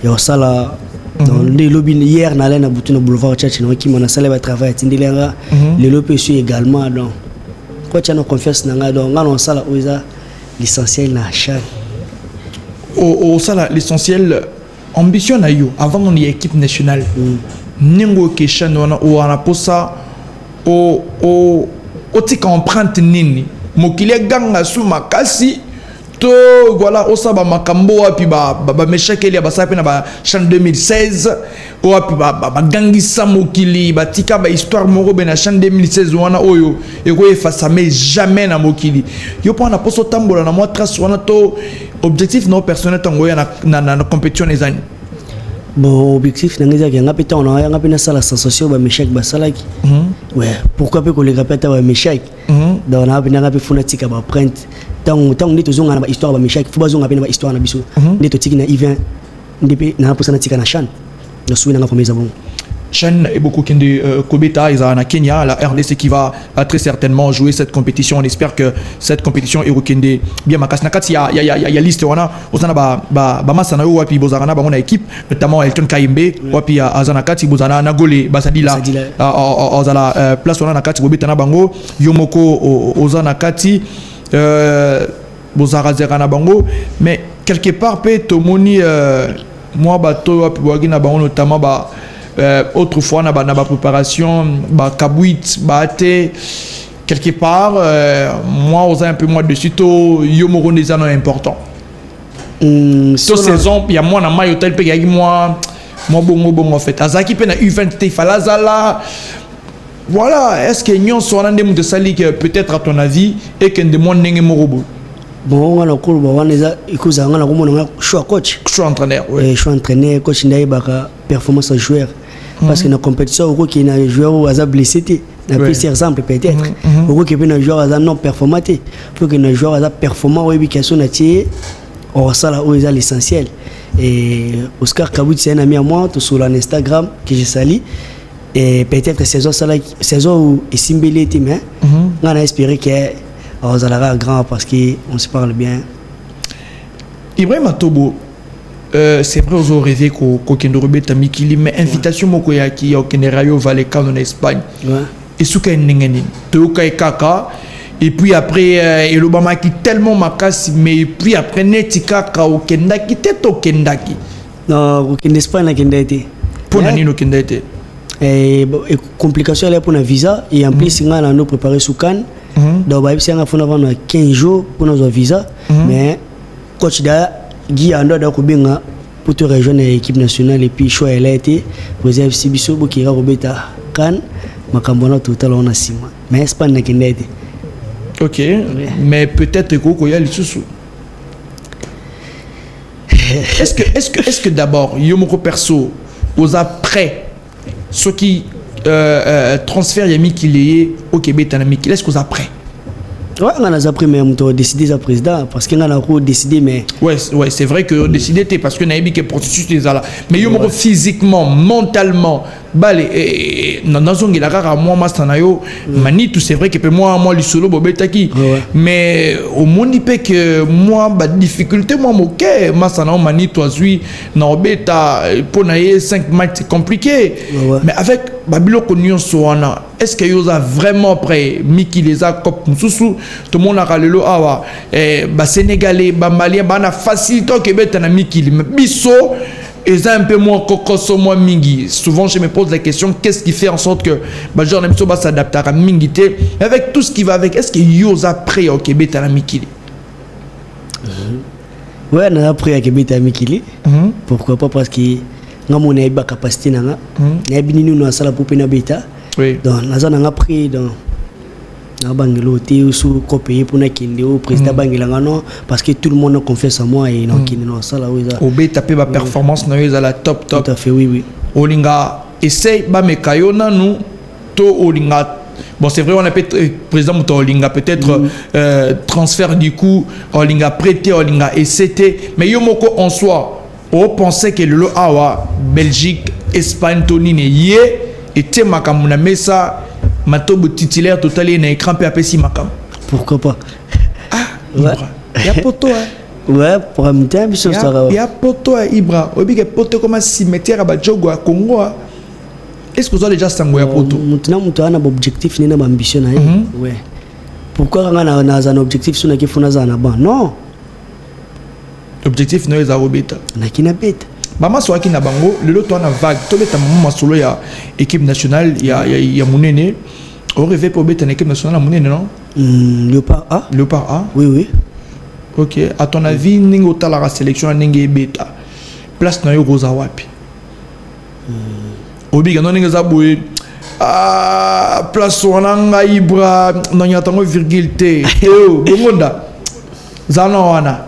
et au sala dans les lobbies hier n'allait na bouton boulevard church na qui mona sala ba travail tindelanga les lobbies également donc coach na confiance nanga donc ngana sala oza l'essentiel na chan au sala l'essentiel ambition na yo avant mon équipe nationale ningo keshan wana posa o tika empreinte nini mokile ganga su makasi to voilà osaba makambo api ba meshakeli ba sape na ba chan 2016 o api ba gangisa mokili ba tika ba histoire moko be na chan 2016 wana oyo e ko efasa mais jamais na mokili yo pa na poso tambola na moi trace wana to objectif non personnel tango ya na compétition les années bon objectif n'engagé que ngapeta on a ngapena sala sensation ba meshak ba salaki ouais pourquoi pas que les répéter ba meshak dans on a ngapena ngapefuna tika ba print tant ndito zonga na ba histoire ba meshak faut bazonga ngapena ba histoire na biso ndito tiki na event ndip na posana tika na chan na suina nga famille zabon Chan et beaucoup de Kobeta, ils na Kenya, la RDC qui va très certainement jouer cette compétition. On espère que cette compétition est Rokende bien makas nakati il y a liste wana osana ba masana yo wapi bozarana ba mona équipe notamment Elton Kayembe wapi azana kati bozana na Gole Basadila ozala place wana nakati Kobeta na bango Yomoko ozana kati bozara zera na bango mais quelque part pe tomoni moi bato wapi wagi na bango notamment ba autrefois na ba préparation ba kabouit ba ate quelque part moi aux un peu moins dessus to yo mo des années important cette saison il y a moi na maillot tel pe gagi moi bon en fait azaki pe na U20 te falazala voilà est-ce que nyon so na ndem de sali que peut-être à ton avis et que de mon ndenge mo robo bon on a cool bon on est ikuza ngana ko mona choix coach choix entraîneur choix entraîneur coach ndai baka performance joueur parce que dans la compétition au qui na joueur ou a blessé na plusieurs exemples peut-être au qui na joueur a non performant pour que na joueur a performant ou bi na tie on ça là où est l'essentiel et Oscar Kabout c'est un ami à moi tout sur l'Instagram que je salue et peut-être saison où est simbélé mais on a espéré que on sera grand parce que on se parle bien Ibrahim Matobo c'est vrai aux rêvé qu'au Kendorobet Mikili mais invitation moko ya ki au Kenerayo Vallecano en Espagne et souka n'engeni toka e kaka et puis après et l'Obama qui tellement makas mais puis après netika ka au Kendaki teto Kendaki non au Espagne la Kendati pour nani no Kendati et complication là pour un visa et en plus on a nous préparé sous Cannes donc bah il faut avoir 15 jours pour notre visa mais coach da Guy Ando da kubinga pour te rejoindre l'équipe nationale et puis choix elle a été réserve Sibiso qui ira Robeta Kan makambona total on a 6 mois mais Espagne n'a qu'une aide ok mais peut-être que y a les sous est-ce que d'abord Yomoko perso aux après ceux qui transfert Yami qui est au Québec Tanamiki est-ce que après ouais, on a appris mais on a décidé ça président parce qu'on a décidé mais ouais c'est vrai que décidé parce que Naïbi qui processus des là mais yo physiquement mentalement balé dans zongi la rare moi mastanayo manitou c'est vrai que moi le solo bobetaki mais au monde il peut que moi ba difficulté moi moké mastanayo manitou azui na obeta pour naie 5 matchs compliqué mais avec babilo konyon soana est-ce que yo a vraiment prêt Miki les a cop mususu tout le monde a ralelo awa ba sénégalais ba malien ba na facilité que beta na Miki biso et ça un peu moins cocoso moins mingi. Souvent je me pose la question, qu'est-ce qui fait en sorte que genre l'émission va s'adapter à mingité avec tout ce qui va avec. Est-ce que yosa prêt au Québec à la mikili? Ouais, on a appris à Québec à mikili. Pourquoi pas? Parce que nous avons une capacité, nous avons une salle pour pénal bêta. Oui. Donc nous avons appris dans na bangelo te sous copier pour na kinde au président bangela non parce que tout le monde a confiance en moi et non kinde non ça là oui ça au bé taper ma performance na yo la top tout à fait oui olinga essaye ba me kayona nous to olinga bon c'est vrai on a président muto olinga peut-être transfert du coup olinga prêté olinga et c'était mais yo moko en soi on pensait que le awa Belgique Espagne tonine yé était makamuna mesa Matobo titulaire total et écran PAPC Makam. Pourquoi pas? Ah, Ibra. Il y a poto. Ouais, pour un temps, il y a poto Ibra. Obi que poto comme un cimetière à Badjogo à Congo. Est-ce que vous avez déjà sangué à poto? Maintenant, on a un objectif, une ambition. Ouais. Pourquoi on a un objectif sur lequel on a un ban? Non. L'objectif n'est pas à Robeta. On a qui n'a bête. Maman soit qui n'a bango, le lot on a vague. Tout le temps maman solo ya équipe nationale, il y a Mounene. On rêve pour bête en équipe nationale à Mounene non? Léopard A. Léopard A. Oui oui. Ok. À ton avis, ningo tala la sélection ningo beta. Place na yo goza wapi. Obi gano ningo zaboué. Ah place wananga Ibra nanya tango virgule T. Teo bongonda. Zana wana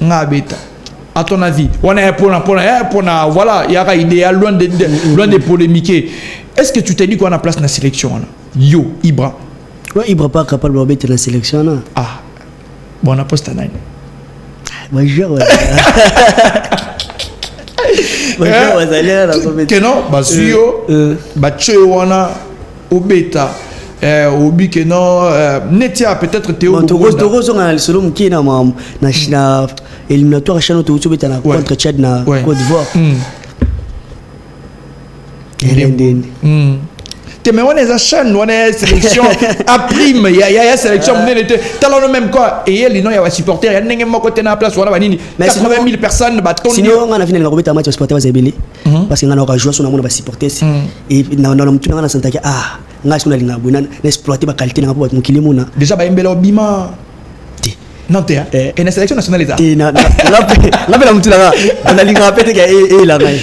nga beta. À ton avis, on est pour voilà, il y a idéal loin de polémiquer. Est-ce que tu t'es dit qu'on a place dans la sélection là? Yo, Ibra. Ouais, Ibra pas capable de mettre dans la sélection là. Ah. Bon, on a poste à 9. Bonjour. Bonjour, vous allez là que non, bah si yo, bah tu wana au bêta. Obi que non, netia peut-être Théo. Togo on a le solo qui na na éliminatoire chano to beta na contre Tchad na Côte d'Ivoire. Mais on est à chaîne, on est sélection à prime, il y a sélection talon même quoi et il y a supporter il y a n'engagé mon côté na place voilà banini 80 000 personnes baton sinon on a fini na robeta match supporter bazebele parce que on a joué sur na mona ba supporter et na mutuna na santaka ah ngashi kuna linga buna na exploiter ba qualité na ba mukili mona déjà ba embela obima non t'es et la sélection nationale là la mutuna on a linga pété et la ouais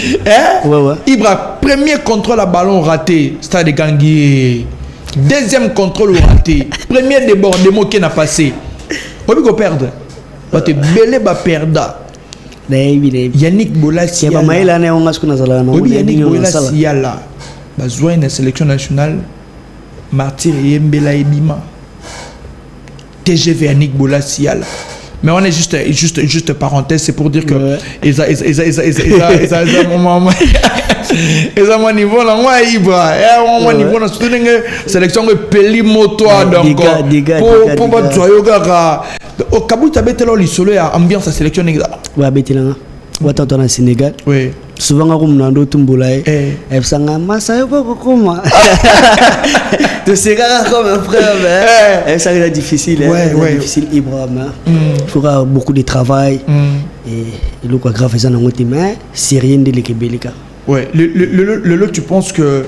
Ibra premier contrôle à ballon raté stade de Gangui deuxième contrôle raté premier débordement qui n'a passé obi ko perdre ba te belé ba perda Yannick Bolassi ya ba maila na on ngashi kuna zala na obi Yannick Bolassi là besoin de sélection nationale Martyr Yembela Ebima TGV Yannick Bolassi là mais on est juste parenthèse c'est pour dire que ils ont mon niveau là moi Ibra mon niveau là surtout une sélection de pelimoto donc pour votre joyeux gars au Kabuta betelo lisolo ya ambiance à sélection ningza ouais betela wata tona Sénégal oui souvent on a ndo tumbola et sanga masa yo kokoma de ces gars comme un frère mais ça c'est difficile difficile Ibrahim il faudra beaucoup de travail et le quoi grave ça n'ont mais c'est rien de l'équibelika ouais le tu penses que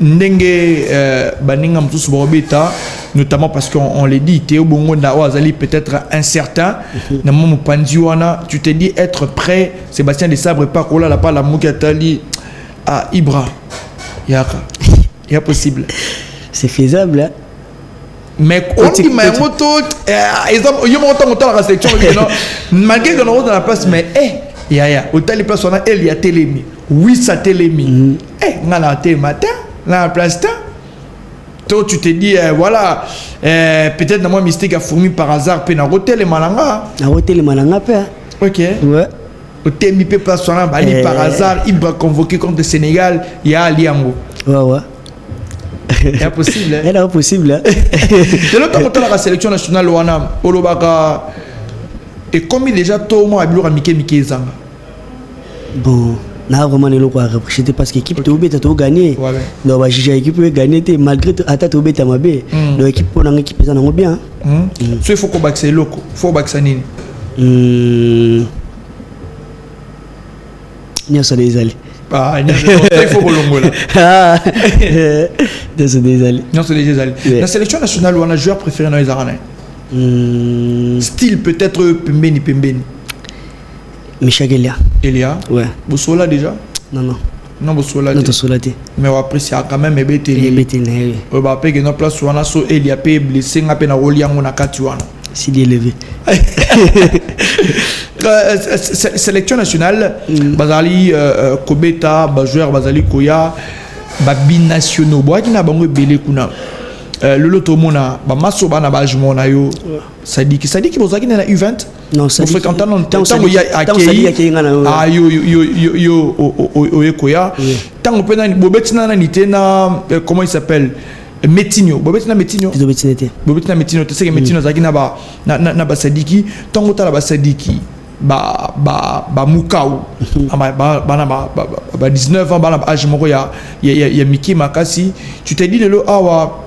ndenge baninga mtusu borobeta notamment parce qu'on l'a dit Théo Bongo na Oazali peut-être incertain na momo pandiwana tu te dis être prêt Sébastien Desabre pas kola la pas la mukatali à Ibra yaka il y a possible c'est faisable hein? Mais on dit mais moto exemple yo monto la sélection malgré que nous dans la place mais ya au tali place on a il y a Télémi oui ça Télémi ngala té matin la place temps toi tu te dis voilà peut-être dans moi mystique a fourmi par hasard pe na hôtel les malanga pe ok ouais au temi pe place on a bali par hasard il va convoquer contre le Sénégal il y a Aliango ouais c'est impossible c'est impossible de l'autre côté la sélection nationale wana olobaka et comme déjà tout moi abilo Miké Zanga bon là vraiment le quoi reprocher parce que l'équipe to beta to gagner donc ba juger équipe peut gagner malgré atta to beta mabe donc équipe pour une équipe ça non bien so il faut qu'on baxe loco faut baxe nini nyonso désolé ah il faut bolongo là ah nyonso désolé la sélection nationale on a joueur préféré dans les arènes style peut-être pembeni Michel Elia ouais Bosola déjà non Bosola non Bosola mais après c'est quand même ebeteli on va payer notre place wana so Elia pe blessé ngapé na roliango na kati wana si élevé sélection nationale bazali Kobeta ba joueur bazali koya ba binationaux boaki na bango belé kuna lolo tomona ba maso bana ba jumona yo Sadiki bozaki na U20 non ça fréquentant tango ya akei ah yo koya tango pena bobetina na nitena comment il s'appelle Metinho bobetina Metinho c'est que Metinho zaki na ba Sadiki tango tala ba Sadiki ba Mukau bana ba 19 ans bana âge moko ya Miki Makasi tu te dis lelo awa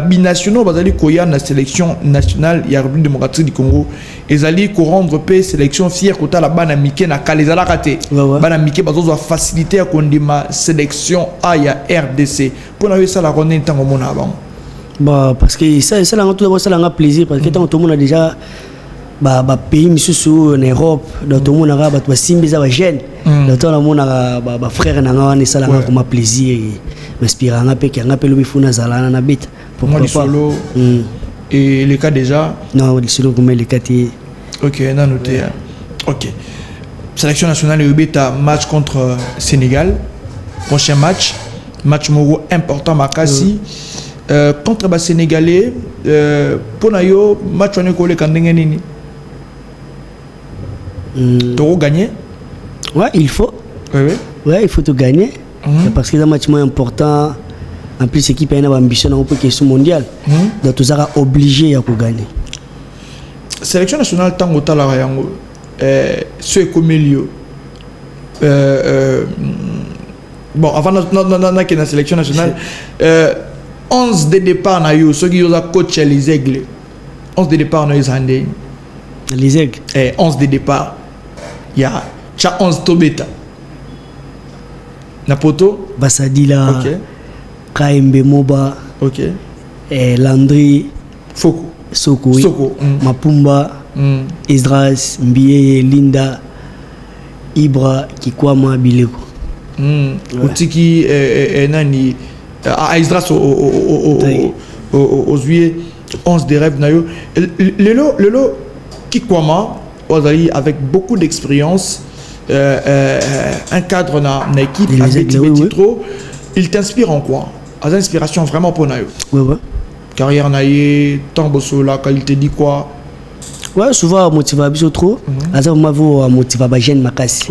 binationaux bazali koya na sélection nationale ya République démocratique du Congo ezali ko rendre pe sélection fière kota la bana Miki na kalezala kate bana Miki bazo faciliter à kondima sélection A ya RDC pour na ça la ronde ntango mona ba bah parce que ça la tout d'abord ça la plaisir parce que tant tout le monde a déjà pays misusu en Europe donc tout le monde a ba simbiza ba jeune donc tout le monde a ba frère na ngana ça la comme plaisir m'inspire nga pe nga pe lobi funa zalana na bit pourquoi pas solo et les cas déjà non le solo comme les cas OK non noté OK sélection nationale et beta match contre Sénégal prochain match moro important makasi contre ba sénégalais pona yo match on ko le kandenge nini to gagner ouais il faut il faut tout gagner parce que c'est un match important en plus l'équipe a une ambition pour question mondiale donc tout ça obligé à gagner sélection nationale tango tala yango ce Comélio bon avant na que la sélection nationale 11 de départ na yo ceux qui ont coach les aigles 11 de départ na les aigles 11 de départ il y a 11 Tobeta Napoto Basadila OK Kaembe Moba OK Landry Soko Mapumba Esdras Mbie Linda Ibra Kikwama Bileko Otiki nani Esdras au juillet 11 des rêves nayo Lelo Kikwama avec beaucoup d'expérience un cadre dans l'équipe avec trop il t'inspire en quoi as inspiration vraiment pour nayo carrière naie tamboso la qualité dit quoi ouais souvent motivation trop asa mavo motiver jeune makasi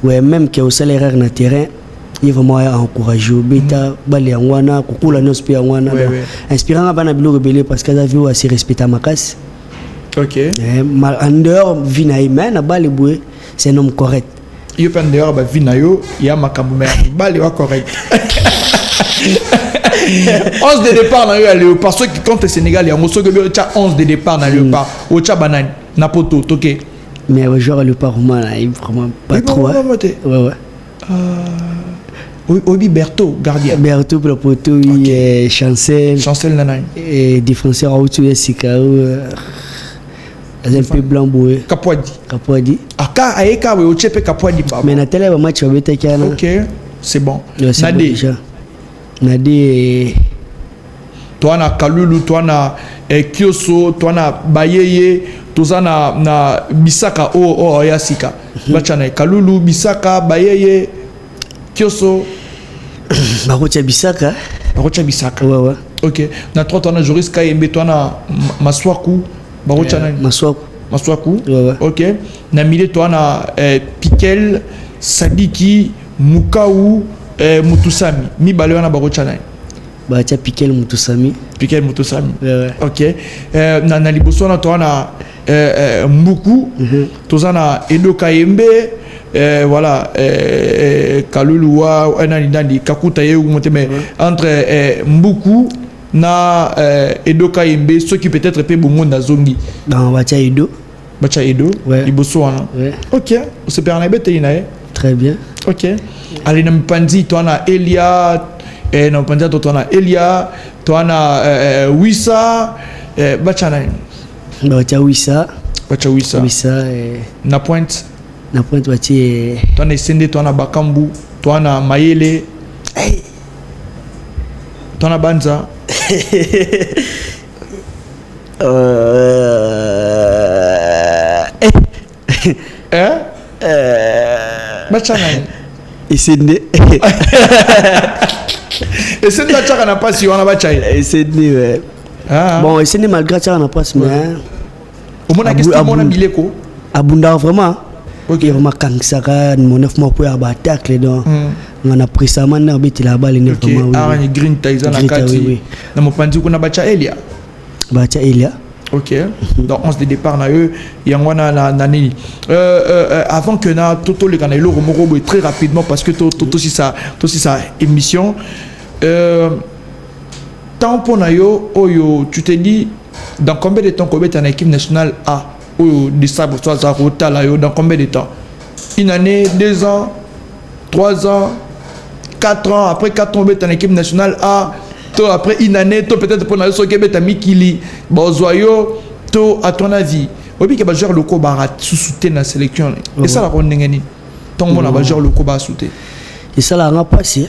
ouais même que au salaire na terrain il vraiment encourager beta bale ngwana kokula no spia ngwana inspirant bana bilo belé parce que David assez respecter makasi OK en dehors vinaïmen na bale boué c'est un homme correct yo pen dehors ba vinayo ya makambo mais bale wa correct 11 de départ na yo aller parce que contre le Sénégal il y a moso que tu as 11 de départ na le pas au cha banane na poto toké mais le joueur le pas vraiment pas trop ouais Obi Berto gardien Berto pour le poto Chancel nanay et défenseur autour Sikao un peu blanc boué Kapwadi aka aeka we ochepe Kapwadi baba mais na télé ba match ba kana OK c'est bon Nade toi na Kalulu toi na Kioso toi na Bayeye toza na Bisaka o Yasika bachana Kalulu Bisaka Bayeye Kioso Barocha Bisaka ouais OK na 3 ans na Joris Kayembe toi na Maswaku Barocha na Maswaku ouais OK na milieu toi na Pikel Sadiki Mukau Mutusami mi balé na Barocha na bacha Pikel Mutusami ouais OK na liboso na toi na Mbuku toza na Edo Kayembe voilà Kaluluwa nani Kakuta ye mais entre Mbuku na Edo Kayembe ceux qui peut-être pe bongo na zongi dans bacha Edo liboso wana OK on se permet te ina très bien. Ok. Allez, na mpandi toi na Elia, na mpandi toi na Elia, toi na Wissa, bachana. Bacha Wissa. Bacha Wissa. Wissa na Pointe. Na Pointe bachi. Toi na Sende, toi na Bakambu, toi na Mayele. Hey. Toi na Banza. Bachana. Sende. Sende bachana na passe on a bachana. Sende ouais. Bon, Sende malgré ça on a passe mais au moins qu'est-ce que mon ami Leko abunda vraiment. OK, vraiment quand ça mon 9 mois pour attaque les dents. On a pris ça maintenant bête la balle ne vraiment. Ah, ni green Tyson na kati. Na mopandi kuna bacha Elia. Bacha Elia. Ok. Donc 11 de départ na eux et en na nani. Avant que na Toto le canalo Romoro très rapidement parce que Toto si ça émission tant pour na yo oyo tu te dis dans combien de temps Kobe en équipe nationale A oyo de ça pour ça rota là yo dans combien de temps? Une année, 2 ans, 3 ans, 4 ans, après 4 ans en équipe nationale A. Après une année, peut-être pour nous Québec à Mikili, Bozoyo, à ton avis, oui que joueur le Koba sous-souté dans la sélection. Et ça la ronde ngeni. Tant mon a joueur le Koba sous-souté. Et ça la rend passé.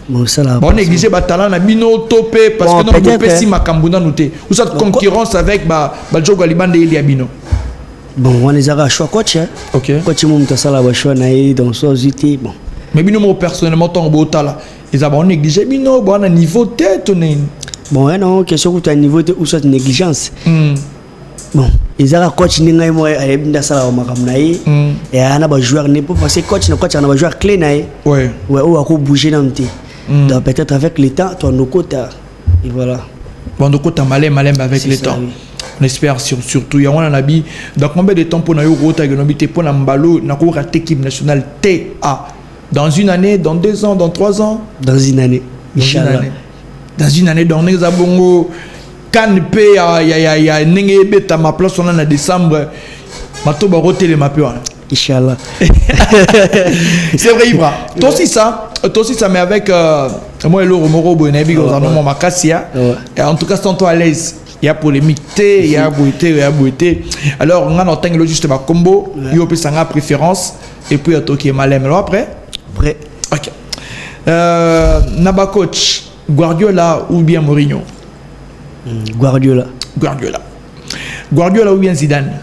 Bon ça la. Bon négliger talent na bino topé parce que non topé si makambuna noté. Ou ça concurrence avec Jogo Liban de Eliabino. Bon on les a choix coach. OK. Coach mon ça la choix na dans société bon. Mais bino moi personnellement tant beau là. Ils ont négligé, mais non, bon, à niveau tête, bon, non, question que tu as niveau ou soit négligence. Bon, ils ont coach n'engaye moi, à ça la makamnaï, et à un joueur n'est pas parce que coach a un joueur clé naï. Ouais. Ouais, ou à quoi bouger dans le thé. Donc peut-être avec le temps, toi nos côtés, et voilà. Bon, donc tu as malin avec le temps. On espère surtout, il y a un habit. Dans combien de temps pour nous rota que pour l'ambalo, n'a pas raté l'équipe nationale TA. Dans une année, dans 2 ans, dans 3 ans? Dans une année. Dans une année, dans les abongos, quand il y a n'engebe ma place on en décembre, mato ba roter les mapes. Inch'Allah. C'est vrai Ibra. Toi aussi ça mais avec moi et Laurent Moro Bonebi dans un nom Makassia. En tout cas, sens-toi à l'aise. Il y a polémique, il y a beauté. Alors on a entendu juste ma combo, il y a sa préférence et puis il y a tout qui est malin. Alors après? Prêt. Ok. Naba coach, Guardiola ou bien Mourinho? Guardiola ou bien Zidane?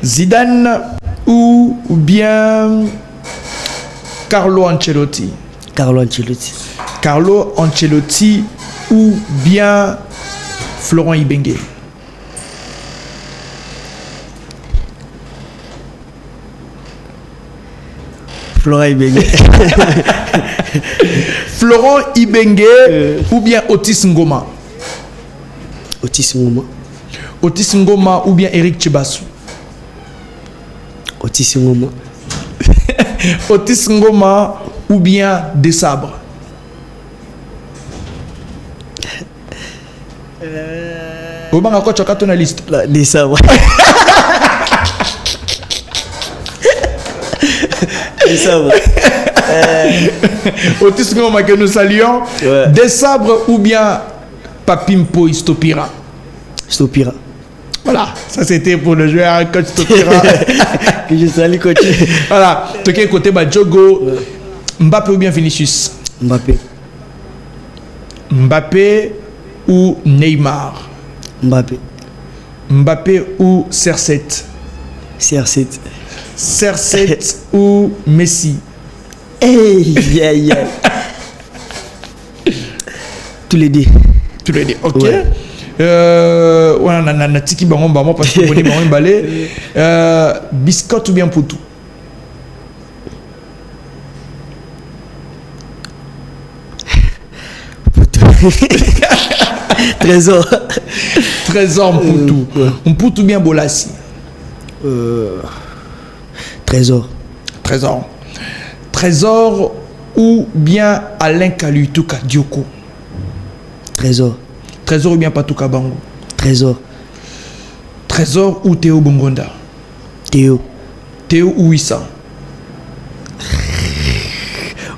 Zidane ou bien Carlo Ancelotti ou bien Florent Ibenge? Florent Ibenge ou bien Otis Ngoma? Otis Ngoma ou bien Eric Chibasu? Otis Ngoma. Otis Ngoma ou bien Desabre? Au banc à quoi tu as ton liste? Desabre. Otis Ngoma que nous saluons. Desabre ou bien Papimpo Stopira? Voilà, ça c'était pour le joueur coach Stopira. Que je salue coach. Voilà, de quel côté Jogo, Mbappé ou bien Vinicius? Mbappé ou Neymar? Mbappé ou CR7? CR7 ou Messi? Tous les deux, ok. On a tiki bangon parce que on est balé. Biscotte ou bien Poutou? Trésor Poutou. Un Poutou bien Bolassi? Trésor ou bien Alain Kaluituka Dioko? Trésor ou bien Patouka Bango? Trésor ou Théo Bongonda? Théo Théo ou Wissa?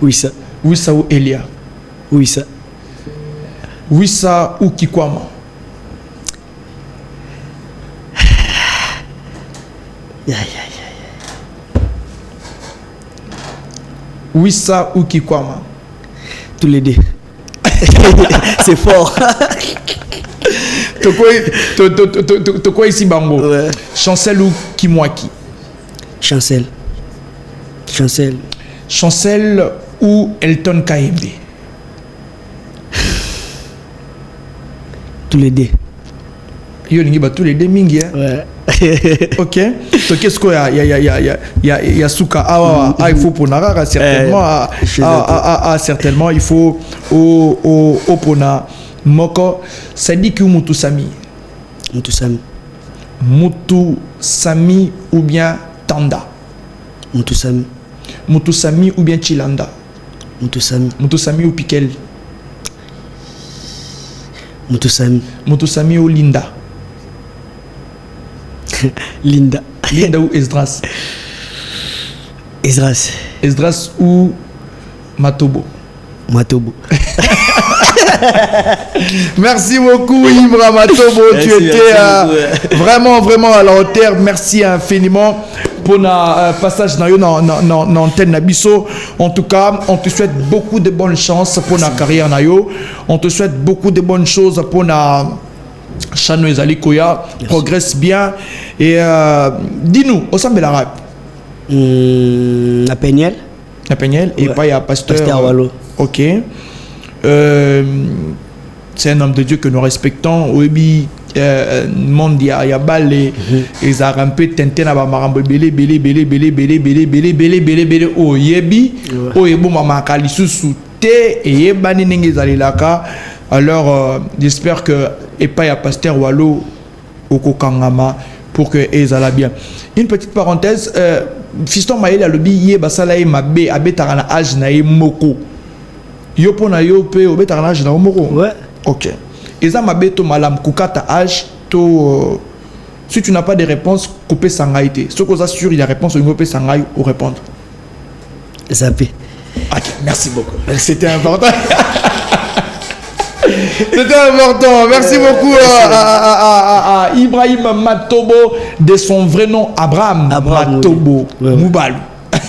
Wissa. Wissa ou Elia? Wissa. Wissa ou Kikwama? Wissa ou Kikwama? Tous les deux. C'est fort. Te quoi ici Bango? Ouais. Chancel ou Kimwaki? Chancel. Chancel. Chancel ou Elton Kayembe? Tous les deux. Yo lingi ba tous les deux mingi hein? Ouais. Ok. Donc qu'est-ce qu'il y a Souka ah il faut pour Narara certainement certainement il faut au pona moko Sadiki ou Mutu Sami? Mutu Sami. Mutu Sami ou bien Tanda? Mutu Sami. Mutu Sami ou bien Chilanda? Mutu Sami. Mutu Sami ou Pikel? Mutu Sami. Mutu Sami ou Linda? Linda. Linda ou Esdras? Esdras. Esdras ou Matobo? Matobo. Merci beaucoup Ibra Matobo, tu étais vraiment à la hauteur. Merci infiniment pour le passage dans l'antenne Nabiso. En tout cas, on te souhaite beaucoup de bonnes chances pour la carrière Nayo. On te souhaite beaucoup de bonnes choses pour la Chano Ezali Koya. Progresse bien. Et dis-nous, au sein de l'arabe. La Péniel. La Péniel. Et pas il y a Pasteur Wallo. Ok. C'est un homme de Dieu que nous respectons. Oui, monde il y a balé ils a rampé tenté na ba marambo belé o yebi o yebo mama kalisusu te et yebani ningi zalilaka. Alors j'espère que et pas ya Pasteur Wallo au kokangama pour que ezala bien. Une petite parenthèse, fiston Maël a le billet basala e mabe abetara na âge na e moko. Yo pona yo pe obetara na âge na moko. Ouais. OK. Eza mabe to malam kukata âge to si tu n'as pas de réponse couper sangaïté. Ce qu'on assure il y a réponse au niveau pe sangaï ou répondre. Zappé. OK, merci beaucoup. C'était important. C'était important. Merci beaucoup à Ibrahim Matobo de son vrai nom Abraham Matobo Moubalou.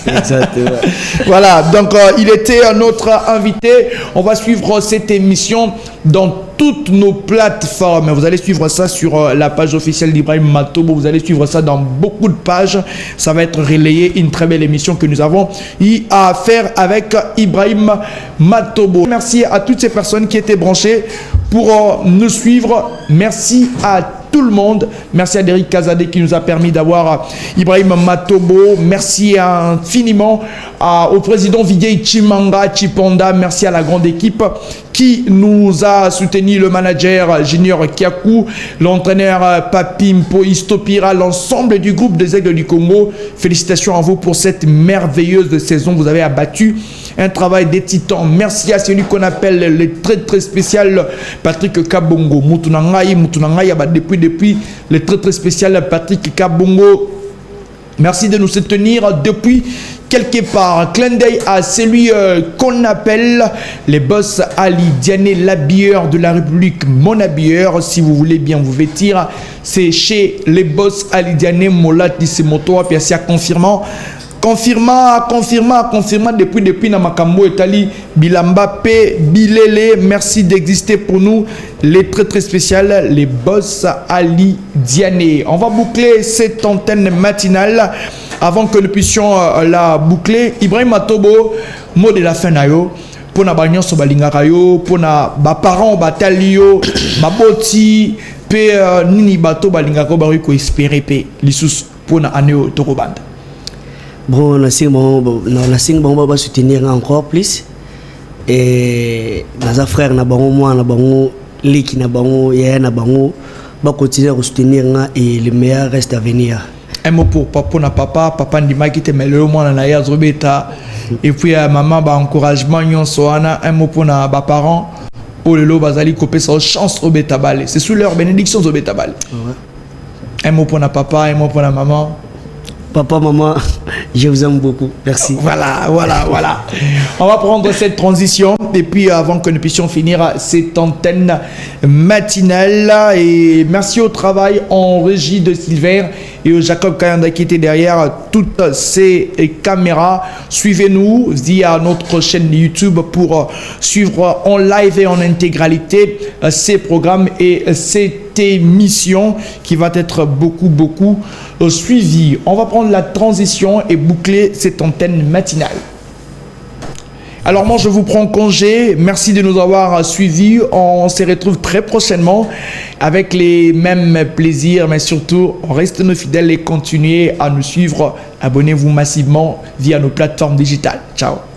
Exactement. Voilà, donc il était notre invité. On va suivre cette émission dans toutes nos plateformes. Vous allez suivre ça sur la page officielle d'Ibrahim Matobo. Vous allez suivre ça dans beaucoup de pages. Ça va être relayé. Une très belle émission que nous avons eu à faire avec Ibrahim Matobo. Merci à toutes ces personnes qui étaient branchées pour nous suivre. Merci à tout le monde. Merci à Derek Kazadé qui nous a permis d'avoir Ibrahim Matobo. Merci infiniment au président Viguey Chimanga Chipanda. Merci à la grande équipe qui nous a soutenu, le manager Junior Kiakou, l'entraîneur Papi Mpo Istopira, l'ensemble du groupe des Aigles du Congo. Félicitations à vous pour cette merveilleuse saison. Vous avez abattu un travail des titans. Merci à celui qu'on appelle le très spécial Patrick Kabongo. Moutunangaï, depuis le très spécial Patrick Kabongo. Merci de nous soutenir depuis quelque part. Clin d'œil à celui qu'on appelle les boss Ali Diané, l'habilleur de la République, mon habilleur. Si vous voulez bien vous vêtir, c'est chez les boss Ali Diané, Molati, c'est moto, puis c'est confirmant depuis na makambo etali bilamba pe bilele. Merci d'exister pour nous, les très spécial, les boss Ali Diané. On va boucler cette antenne matinale. Avant que nous puissions la boucler, Ibrahim Matobo, mot de la fin na yo pour na banyon so balingaka yo, pour na ba parents batalio baboti pe nini bato balingaka ba ko espérer pe lisus pour na aneo tokobanda. Bon, on a soutenir encore plus. Et nos frères, nous Liki, nous continuer à soutenir et le meilleur reste à venir. Un mot pour papa Ndima qui te met le moins dans la Zobeta. Et puis maman, encouragement, un mot pour nos parents. Pour le lot, bazali couper sa chance au Betabal. C'est sous leur bénédiction au Betabal. Un mot pour na papa, un mot pour la maman. Papa, maman, je vous aime beaucoup. Merci. Voilà. On va prendre cette transition et puis avant que nous puissions finir cette antenne matinale. Et merci au travail en régie de Silver et au Jacob Kayanda qui était derrière toutes ces caméras. Suivez-nous via notre chaîne YouTube pour suivre en live et en intégralité ces programmes et cette émission qui va être beaucoup suivie. On va prendre la transition et boucler cette antenne matinale. Alors moi je vous prends congé, merci de nous avoir suivis, on se retrouve très prochainement avec les mêmes plaisirs, mais surtout restez nos fidèles et continuez à nous suivre, abonnez-vous massivement via nos plateformes digitales. Ciao.